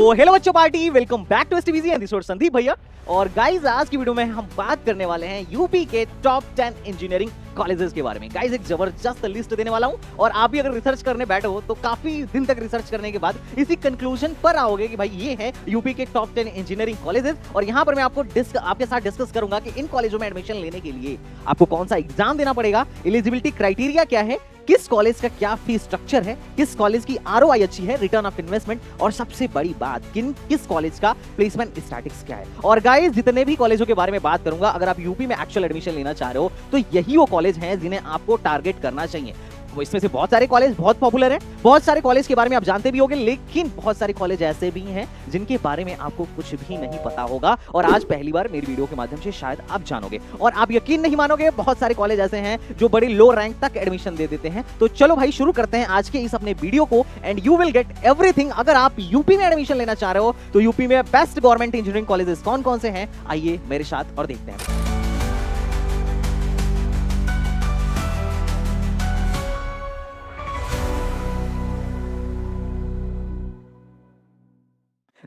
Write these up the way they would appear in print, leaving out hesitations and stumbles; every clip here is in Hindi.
तो हेलो बच्चों party, welcome back to STVG and this is Sandeep भैया। और गाइस आज की वीडियो में हम बात करने वाले हैं यूपी के टॉप 10 इंजीनियरिंग कॉलेजेस के बारे में। गाइस एक जबरदस्त लिस्ट देने वाला हूं और आप भी अगर रिसर्च करने बैठो तो काफी दिन तक रिसर्च करने के बाद इसी कंक्लूजन पर आओगे कि भाई ये है यूपी के टॉप 10 इंजीनियरिंग कॉलेजेस। और यहां पर मैं आपके साथ डिस्कस करूंगा कि इन कॉलेजों में एडमिशन लेने के लिए आपको कौन सा एग्जाम देना पड़ेगा, एलिजिबिलिटी क्राइटेरिया क्या है, किस कॉलेज का क्या फीस स्ट्रक्चर है, किस कॉलेज की आरओआई अच्छी है, रिटर्न ऑफ इन्वेस्टमेंट, और सबसे बड़ी बात किस कॉलेज का प्लेसमेंट स्टैटिस्टिक्स क्या है। और गाइस जितने भी कॉलेजों के बारे में बात करूंगा, अगर आप यूपी में एक्चुअल एडमिशन लेना चाह रहे हो तो यही वो कॉलेज हैं जिन्हें आपको टारगेट करना चाहिए। वो इसमें से बहुत सारे कॉलेज बहुत पॉपुलर हैं, बहुत सारे कॉलेज के बारे में आप जानते भी होंगे, लेकिन बहुत सारे कॉलेज ऐसे भी हैं जिनके बारे में आपको कुछ भी नहीं पता होगा। और आज पहली बार मेरी वीडियो के माध्यम से शायद आप जानोगे, और आप यकीन नहीं मानोगे, बहुत सारे कॉलेज ऐसे हैं जो बड़ी लो रैंक तक एडमिशन दे देते हैं। तो चलो भाई शुरू करते हैं आज के इस अपने वीडियो को, and you will get everything. अगर आप यूपी में एडमिशन लेना चाह रहे हो तो यूपी में बेस्ट गवर्नमेंट इंजीनियरिंग कॉलेजेस कौन कौन से हैं, आइए मेरे साथ और देखते हैं।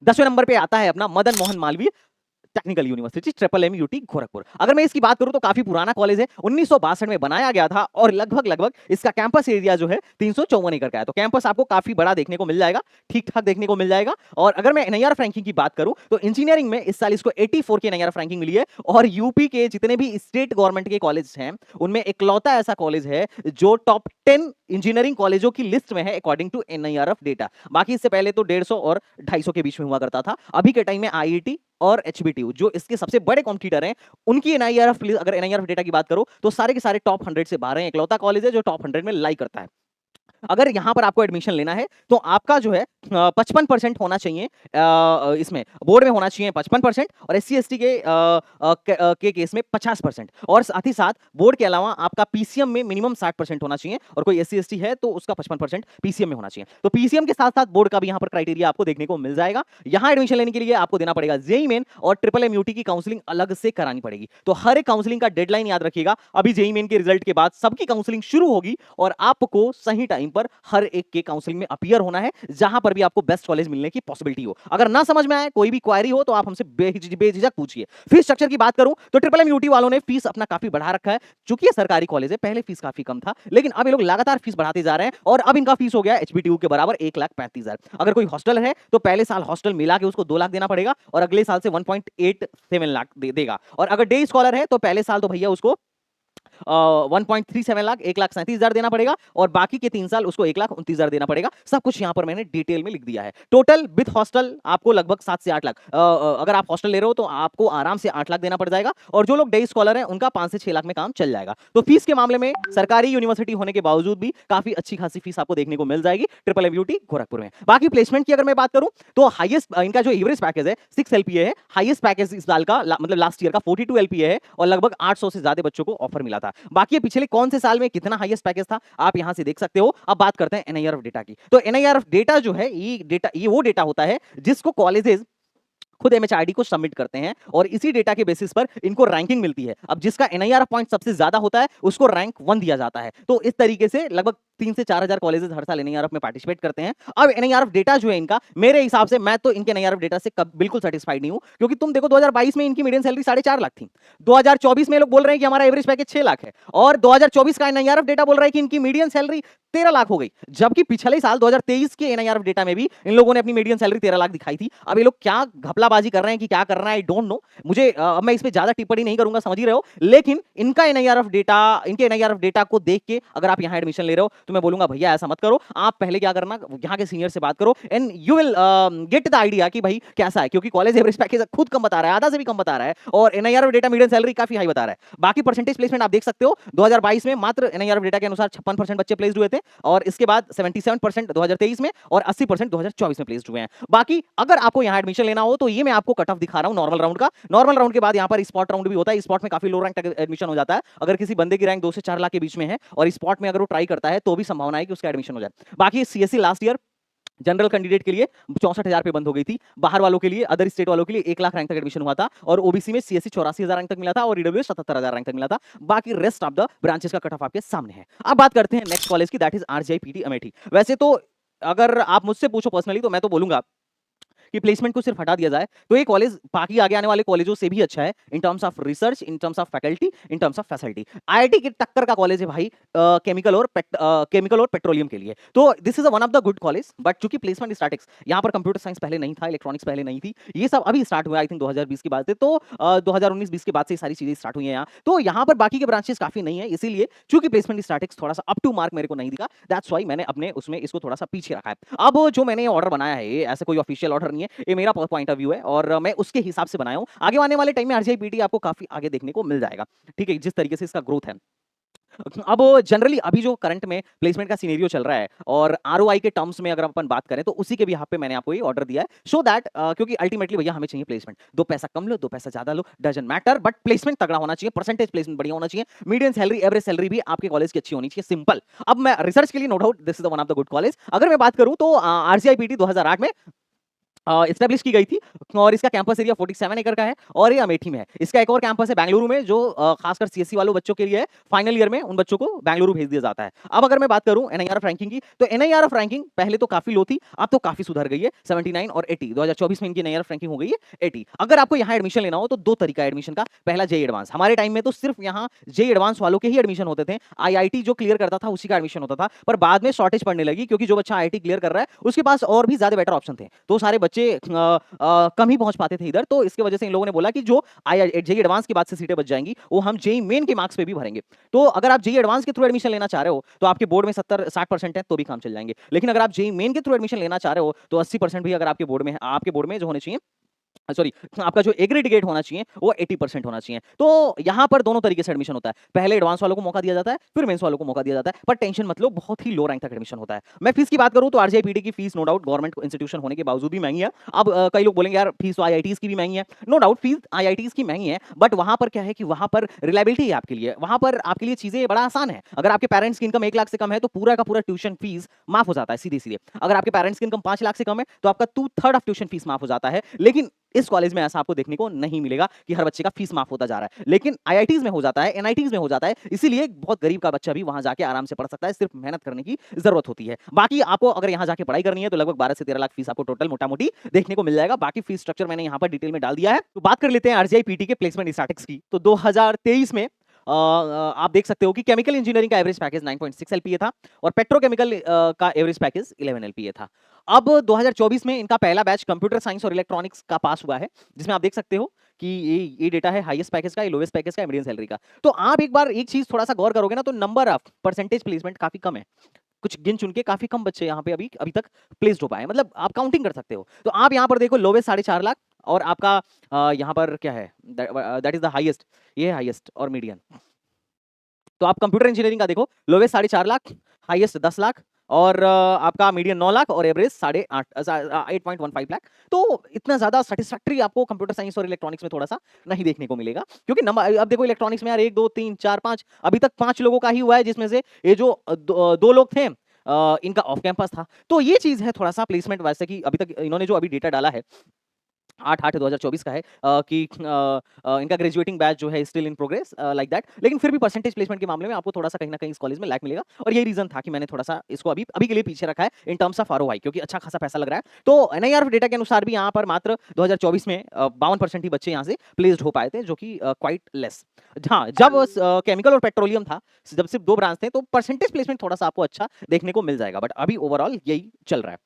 10वें नंबर पे आता है अपना Madan Mohan Malviya technical university MMUT Gorakhpur. अगर मैं इसकी बात करूं तो काफी पुराना कॉलेज है, 1962 में बनाया गया था और लगभग इसका कैंपस एरिया जो है 354 एकड़ का है। तो कैंपस आपको काफी बड़ा देखने को मिल जाएगा, ठीक ठाक देखने को मिल जाएगा। और अगर मैं एनआईआरएफ रैंकिंग की बात करूं तो इंजीनियरिंग में इस साल इसको 84 की एनआईआरएफ रैंकिंग मिली है। और यूपी के जितने भी स्टेट गवर्नमेंट के कॉलेज हैं उनमें इकलौता ऐसा कॉलेज है जो टॉप 10 इंजीनियरिंग कॉलेजों की लिस्ट में है अकॉर्डिंग टू एनआईआरएफ डेटा। बाकी इससे पहले तो 150 और 250 के बीच में हुआ करता था। अभी के टाइम में आईआईटी और एचबीटीयू जो इसके सबसे बड़े कॉम्पिटिटर हैं, उनकी एनआईआरएफ, अगर एनआईआरएफ डेटा की बात करो तो सारे के सारे टॉप 100 से बाहर हैं। इकलौता कॉलेज है जो टॉप 100 में लाई करता है। अगर यहां पर आपको एडमिशन लेना है तो आपका जो है 55% होना चाहिए, इसमें बोर्ड में होना चाहिए 55%, और एससी एसटी के केस में 50%। और साथ ही साथ बोर्ड के अलावा आपका पीसीएम में मिनिमम 60% होना चाहिए, और कोई एससी एसटी है तो उसका 55% पीसीएम में होना चाहिए। तो पीसीएम के साथ साथ बोर्ड का भी यहां पर क्राइटेरिया आपको देखने को मिल जाएगा। यहां एडमिशन लेने के लिए आपको देना पड़ेगा जेईई मेन और MMUT की काउंसलिंग अलग से करानी पड़ेगी। तो हर एक काउंसलिंग का डेडलाइन याद रखिएगा। अभी जेईई मेन के रिजल्ट के बाद सबकी काउंसलिंग शुरू होगी और आपको सही टाइम पर हर एक के काउंसलिंग में अपीयर होना है, जहां पर भी आपको बेस्ट कॉलेज मिलने की पॉसिबिलिटी हो। अगर ना समझ में आए, कोई भी क्वेरी हो, तो आप हमसे बेझिझक पूछिए। फीस स्ट्रक्चर की बात करूं तो MMUT वालों ने फीस अपना काफी बढ़ा रखा है। चूंकि ये सरकारी कॉलेज है, पहले फीस काफी कम था, लेकिन अब ये लोग लगातार फीस बढ़ाते जा रहे हैं और अब इनका फीस हो गया एचबीटीयू के बराबर 1,35,000। अगर कोई हॉस्टल है तो पहले साल हॉस्टल मिला के उसको 2 लाख देना पड़ेगा और अगले साल से 1.87 लाख देगा। और अगर डे स्कॉलर है तो पहले साल तो भैया उसको 1.37 लाख 1,37,000 देना पड़ेगा, और बाकी के 3 साल उसको 1,29,000 देना पड़ेगा। सब कुछ यहां पर मैंने डिटेल में लिख दिया है। टोटल विद हॉस्टल आपको लगभग 7 से 8 लाख, अगर आप हॉस्टल ले रहे हो तो आपको आराम से 8 लाख देना पड़ जाएगा, और जो लोग डे स्कॉलर हैं उनका 5 से 6 लाख में काम चल जाएगा। तो फीस के मामले में सरकारी यूनिवर्सिटी होने के बावजूद भी काफी अच्छी खासी फीस आपको देखने को मिल जाएगी MMUT गोरखपुर में। बाकी प्लेसमेंट की अगर मैं बात करूं तो हाईएस्ट इनका जो एवरेज पैकेज है 6 LPA है। हाईएस्ट पैकेज इस साल का मतलब लास्ट ईयर का 42 LPA है, और लगभग 800 से ज्यादा बच्चों को ऑफर मिला था। बाकी पिछले कौन से साल में कितना हाईएस्ट पैकेज था आप यहां से देख सकते हो। अब बात करते हैं एनआईआरएफ डेटा की। तो एनआईआरएफ डेटा जो है, ये वो डेटा होता है जिसको कॉलेजेस खुद एमएचआरडी को सबमिट करते हैं, और इसी डेटा के बेसिस पर इनको रैंकिंग मिलती है। अब जिसका एनआईआरएफ पॉइंट सबसे ज्यादा होता है उसको रैंक 1 दिया जाता है। तो इस तरीके से लगभग 3 से 4 हजार कॉलेजेस हर साल एनआईआरएफ में पार्टिसिपेट करते हैं। अब एनआईआरएफ डेटा जो है इनका, मेरे हिसाब से मैं तो इनके एनआईआरएफ डेटा से बिल्कुल सेटिस्फाइड नहीं हूं, क्योंकि तुम देखो 2022 में इनकी मीडियन सैलरी 4.5 लाख थी। 2024 में लोग बोल रहे हैं कि हमारा एवरेज पैकेज 6 लाख है, और 2024 का एनआईआरएफ डेटा बोल रहा है कि इनकी मीडियन सैलरी 13 लाख हो गई, जबकि पिछले साल 2023 के एनआईआरएफ डेटा में भी इन लोगों ने अपनी मीडियन सैलरी 13 लाख दिखाई थी। अब ये लोग क्या घपलाबाजी कर रहे हैं कि क्या कर रहे हैं, आई डोंट नो। मुझे अब मैं इस पे ज्यादा टिप्पणी नहीं करूंगा, समझ ही रहे हो। लेकिन इनका एनआईआरएफ डेटा, इनके एनआईआरएफ डेटा को देख के अगर आप यहां एडमिशन ले रहे हो तो मैं बोलूंगा भैया ऐसा मत करो। आप पहले क्या करना, यहां के सीनियर से बात करो, and you will get the idea कि भाई कैसा है, क्योंकि कॉलेज एवरेज पैकेज खुद कम बता रहा है, आधा से भी कम बता रहा है, और एनआईआरएफ डेटा मीडियन सैलरी काफी हाई बता रहा है। बाकी परसेंटेज प्लेसमेंट आप देख सकते हो, 2022 में मात्र एनआईआरएफ डेटा के अनुसार 56% बच्चे प्लेस्ड हुए थे, और इसके बाद 77% 2023 में और 80% 2024 में प्लेस्ड हुए हैं। बाकी अगर आपको यहां एडमिशन लेना हो तो ये मैं आपको कट ऑफ दिखा रहा हूं नॉर्मल राउंड का। नॉर्मल राउंड के बाद यहां पर स्पॉट राउंड भी होता है। स्पॉट में काफी लो रैंक तक एडमिशन हो जाता है। अगर किसी बंदे की रैंक 2 से 4 लाख के बीच में है और स्पॉट में अगर वो ट्राई करता है तो भी संभावना है कि उसका एडमिशन हो जाए। बाकी CSC last year general candidate के लिए 64,000 पे बंद हो गई थी। बाहर वालों के लिए, अदर स्टेट वालों के लिए 1 लाख रैंक तक एडमिशन हुआ था, और ओबीसी में सीएससी 84,000 रैंक तक मिला था, और ईडब्ल्यूएस 77,000 रैंक तक मिला था। बाकी रेस्ट ऑफ द ब्रांचेस का कट ऑफ आपके सामने है। अब बात करते हैं नेक्स्ट कॉलेज की, दैट इज आरजीआईपीटी अमेठी। वैसे तो अगर आप मुझसे पूछो पर्सनली तो मैं तो बोलूंगा कि प्लेसमेंट को सिर्फ हटा दिया जाए, तो ये कॉलेज बाकी आगे आने वाले कॉलेजों से भी अच्छा है in terms of research, in terms of faculty, in terms of facility. IIT की टक्कर का कॉलेज है भाई केमिकल और पेट्रोलियम के लिए। तो this is one of the good college, but चूंकि प्लेसमेंट स्टैटिक्स यहाँ पर कंप्यूटर साइंस पहले नहीं था, इलेक्ट्रॉनिक्स पहले नहीं थी, ये सब अभी स्टार्ट हुआ आई थिंक 2020 की बात है, तो 2019-20 के बाद से सारी चीजें स्टार्ट हुई हैं यहाँ। तो यहाँ पर बाकी के ब्रांचेस काफी नहीं है, इसीलिए चूंकि प्लेसमेंट स्टैटिक्स थोड़ा सा अप टू मार्क मेरे को नहीं दिखा, दैट्स व्हाई मैंने अपने उसमें इसको थोड़ा सा पीछे रखा है। अब जो मैंने ऑर्डर बनाया है, ये ऐसे कोई ऑफिशियल ऑर्डर नहीं है, ये मेरा पॉइंट ऑफ व्यू है और मैं उसके हिसाब से बनाया हूँ। आगे आने वाले टाइम में आरजीआईपीटी आपको काफी आगे देखने को मिल जाएगा, ठीक है, जिस तरीके से इसका ग्रोथ है। अब जनरली अभी जो करंट में प्लेसमेंट का सिनेरियो चल रहा है और आरओआई के टर्म्स में अगर अपन बात करें, तो उसी के बिहाफ पे मैंने आपको ये ऑर्डर दिया है, सो दैट क्योंकि अल्टीमेटली भैया हमें चाहिए प्लेसमेंट, 2 पैसा कम लो 2 पैसा ज्यादा लो, डजंट मैटर, बट प्लेसमेंट तगड़ा होना चाहिए, परसेंटेज प्लेसमेंट बढ़िया होना चाहिए, मीडियम सैलरी एवरेज सैलरी भी आपके कॉलेज की अच्छी होनी चाहिए, सिंपल। अब मैं रिसर्च के लिए no doubt this is one of the good college. अगर मैं बात करूं तो आरजीआईपीटी 2008 में एस्टैब्लिश की गई थी और इसका कैंपस एरिया 47 एकड़ का है और ये अमेठी में है। इसका एक और कैंपस है बेंगलुरु में, जो खासकर सीएससी वालों बच्चों के लिए है, फाइनल ईयर में उन बच्चों को बेंगलुरु भेज दिया जाता है। अब अगर मैं बात करूं एनआईआरएफ रैंकिंग की, तो एनआईआरएफ रैंकिंग पहले तो काफी लो थी, अब तो काफी सुधर गई है, 79 और 80। 2024 में इनकी एनआईआरएफ रैंकिंग हो गई है 80। अगर आपको यहाँ एडमिशन लेना हो तो 2 तरीका है एडमिशन का, पहला जेई एडवांस। हमारे टाइम में तो सिर्फ यहाँ जेई एडवांस वालों के ही एडमिशन होते थे, आईआईटी जो क्लियर करता था उसी का एडमिशन होता था, पर बाद में शॉर्टेज पड़ने लगी क्योंकि जो बच्चा आईआईटी क्लियर कर रहा है उसके पास और भी ज्यादा बेटर ऑप्शन थे, तो सारे बच्चे कम ही पहुंच पाते थे इधर। तो इसकी वजह से इन लोगों ने बोला कि जो जेई एडवांस के बाद से सीटें बच जाएंगी वो हम जेई मेन के मार्क्स पे भी भरेंगे। तो अगर आप जेई एडवांस के थ्रू एडमिशन लेना चाह रहे हो तो आपके बोर्ड में 70-60% है तो भी काम चल जाएंगे, लेकिन अगर आप जेई मेन के थ्रू एडमिशन लेना चाह रहे हो तो 80% भी अगर आपके बोर्ड में जो होने चाहिए, सॉरी, आपका जो एग्रीगेट होना चाहिए वो 80% होना चाहिए। तो यहां पर दोनों तरीके से एडमिशन होता है, पहले एडवांस वालों को मौका दिया जाता है, फिर मेंस वालों को मौका दिया जाता है, पर टेंशन मत लो, बहुत ही लो रैंक तक एडमिशन होता है। मैं फीस की बात करूं तो आरजीआईपीटी की fees no doubt government institution होने के बावजूद भी महंगी है। अब कई लोग बोलेंगे यार फीस तो आईआईटीज की भी महंगी है, नो डाउट फीस आईआईटीज की महंगी है, बट वहां पर क्या है कि वहां पर रिलायबिलिटी है आपके लिए, वहां पर आपके लिए चीजें बड़ा आसान है। अगर आपके पेरेंट्स की इनकम 1 लाख से कम है तो पूरा का पूरा ट्यूशन फीस माफ हो जाता है सीधे सीधे। अगर आपके पेरेंट्स की इनकम 5 लाख से कम है तो आपका 2/3 ऑफ ट्यूशन फीस माफ हो जाता है। लेकिन इस कॉलेज में ऐसा आपको देखने को नहीं मिलेगा कि हर बच्चे का फीस माफ होता जा रहा है, लेकिन आईआईटीज में हो जाता है, एनआईटीज में हो जाता है, इसीलिए बहुत गरीब का बच्चा भी वहां जाके आराम से पढ़ सकता है, सिर्फ मेहनत करने की जरूरत होती है। बाकी आपको अगर यहां जाके पढ़ाई करनी है तो लगभग 12 से 13 लाख फीस आपको टोटल मोटा मोटी देखने को मिल जाएगा। बाकी फीस स्ट्रक्चर मैंने यहाँ पर डिटेल में डाल दिया है। तो बात कर लेते हैं आरजीआईपीटी के प्लेसमेंट स्टैटिस्टिक्स की। तो 2023 में आप देख सकते हो कि केमिकल इंजीनियरिंग का एवरेज पैकेज 9.6 एलपीए था और पेट्रोकेमिकल का एवरेज पैकेज 11 एलपीए था। अब 2024 में इनका पहला बैच कंप्यूटर साइंस और इलेक्ट्रॉनिक्स का पास हुआ है, जिसमें आप देख सकते हो कि ये डेटा है हाईएस्ट पैकेज का, लोवेस्ट पैकेज का, मीडियम सैलरी का। तो आप एक बार एक चीज थोड़ा सा गौर करोगे ना, तो नंबर ऑफ परसेंटेज प्लेसमेंट काफी कम है, कुछ गिन चुन के काफी कम बच्चे यहाँ पे अभी तक प्लेस्ड हो पाए, मतलब आप काउंटिंग कर सकते हो। तो आप यहाँ पर देखो लोवेस्ट 4.5 लाख और आपका यहाँ पर क्या है, दैट इज द हाईएस्ट, ये है हाईएस्ट और मीडियम। तो आप कंप्यूटर इंजीनियरिंग का देखो, लोवेस्ट 4.5 लाख, हाईएस्ट 10 लाख और आपका मीडियम 9 लाख और एवरेज 8.15 लाख। तो इतना ज्यादा सेटिस्फैक्टरी आपको कंप्यूटर साइंस और इलेक्ट्रॉनिक्स में थोड़ा सा नहीं देखने को मिलेगा, क्योंकि नंबर अब देखो इलेक्ट्रॉनिक्स में यार 1 2 3 4 5 अभी तक 5 लोगों का ही हुआ है, जिसमें से ये जो 2 लोग थे इनका ऑफ कैंपस था। तो ये चीज है थोड़ा सा प्लेसमेंट वैसे कि अभी तक इन्होंने जो अभी डेटा डाला है 8/8/2024 का है कि इनका ग्रेजुएटिंग बैच जो है still in progress like that, लेकिन फिर भी परसेंटेज प्लेसमेंट के मामले में आपको थोड़ा सा कहीं ना कहीं इस कॉलेज में लैक मिलेगा और यही रीजन था कि मैंने थोड़ा सा इसको अभी के लिए पीछे रखा है इन टर्म्स ऑफ आरओआई, क्योंकि अच्छा खासा पैसा लग रहा है। तो एनआईआरएफ डेटा के अनुसार भी यहाँ पर मात्र 2024 में 52% ही बच्चे यहाँ से प्लेस्ड हो पाए थे, जो कि क्वाइट लेस। हाँ, जब केमिकल और पेट्रोलियम था, जब सिर्फ 2 ब्रांच थे, तो परसेंटेज प्लेसमेंट थोड़ा सा आपको अच्छा देखने को मिल जाएगा, बट अभी ओवरऑल यही चल रहा है।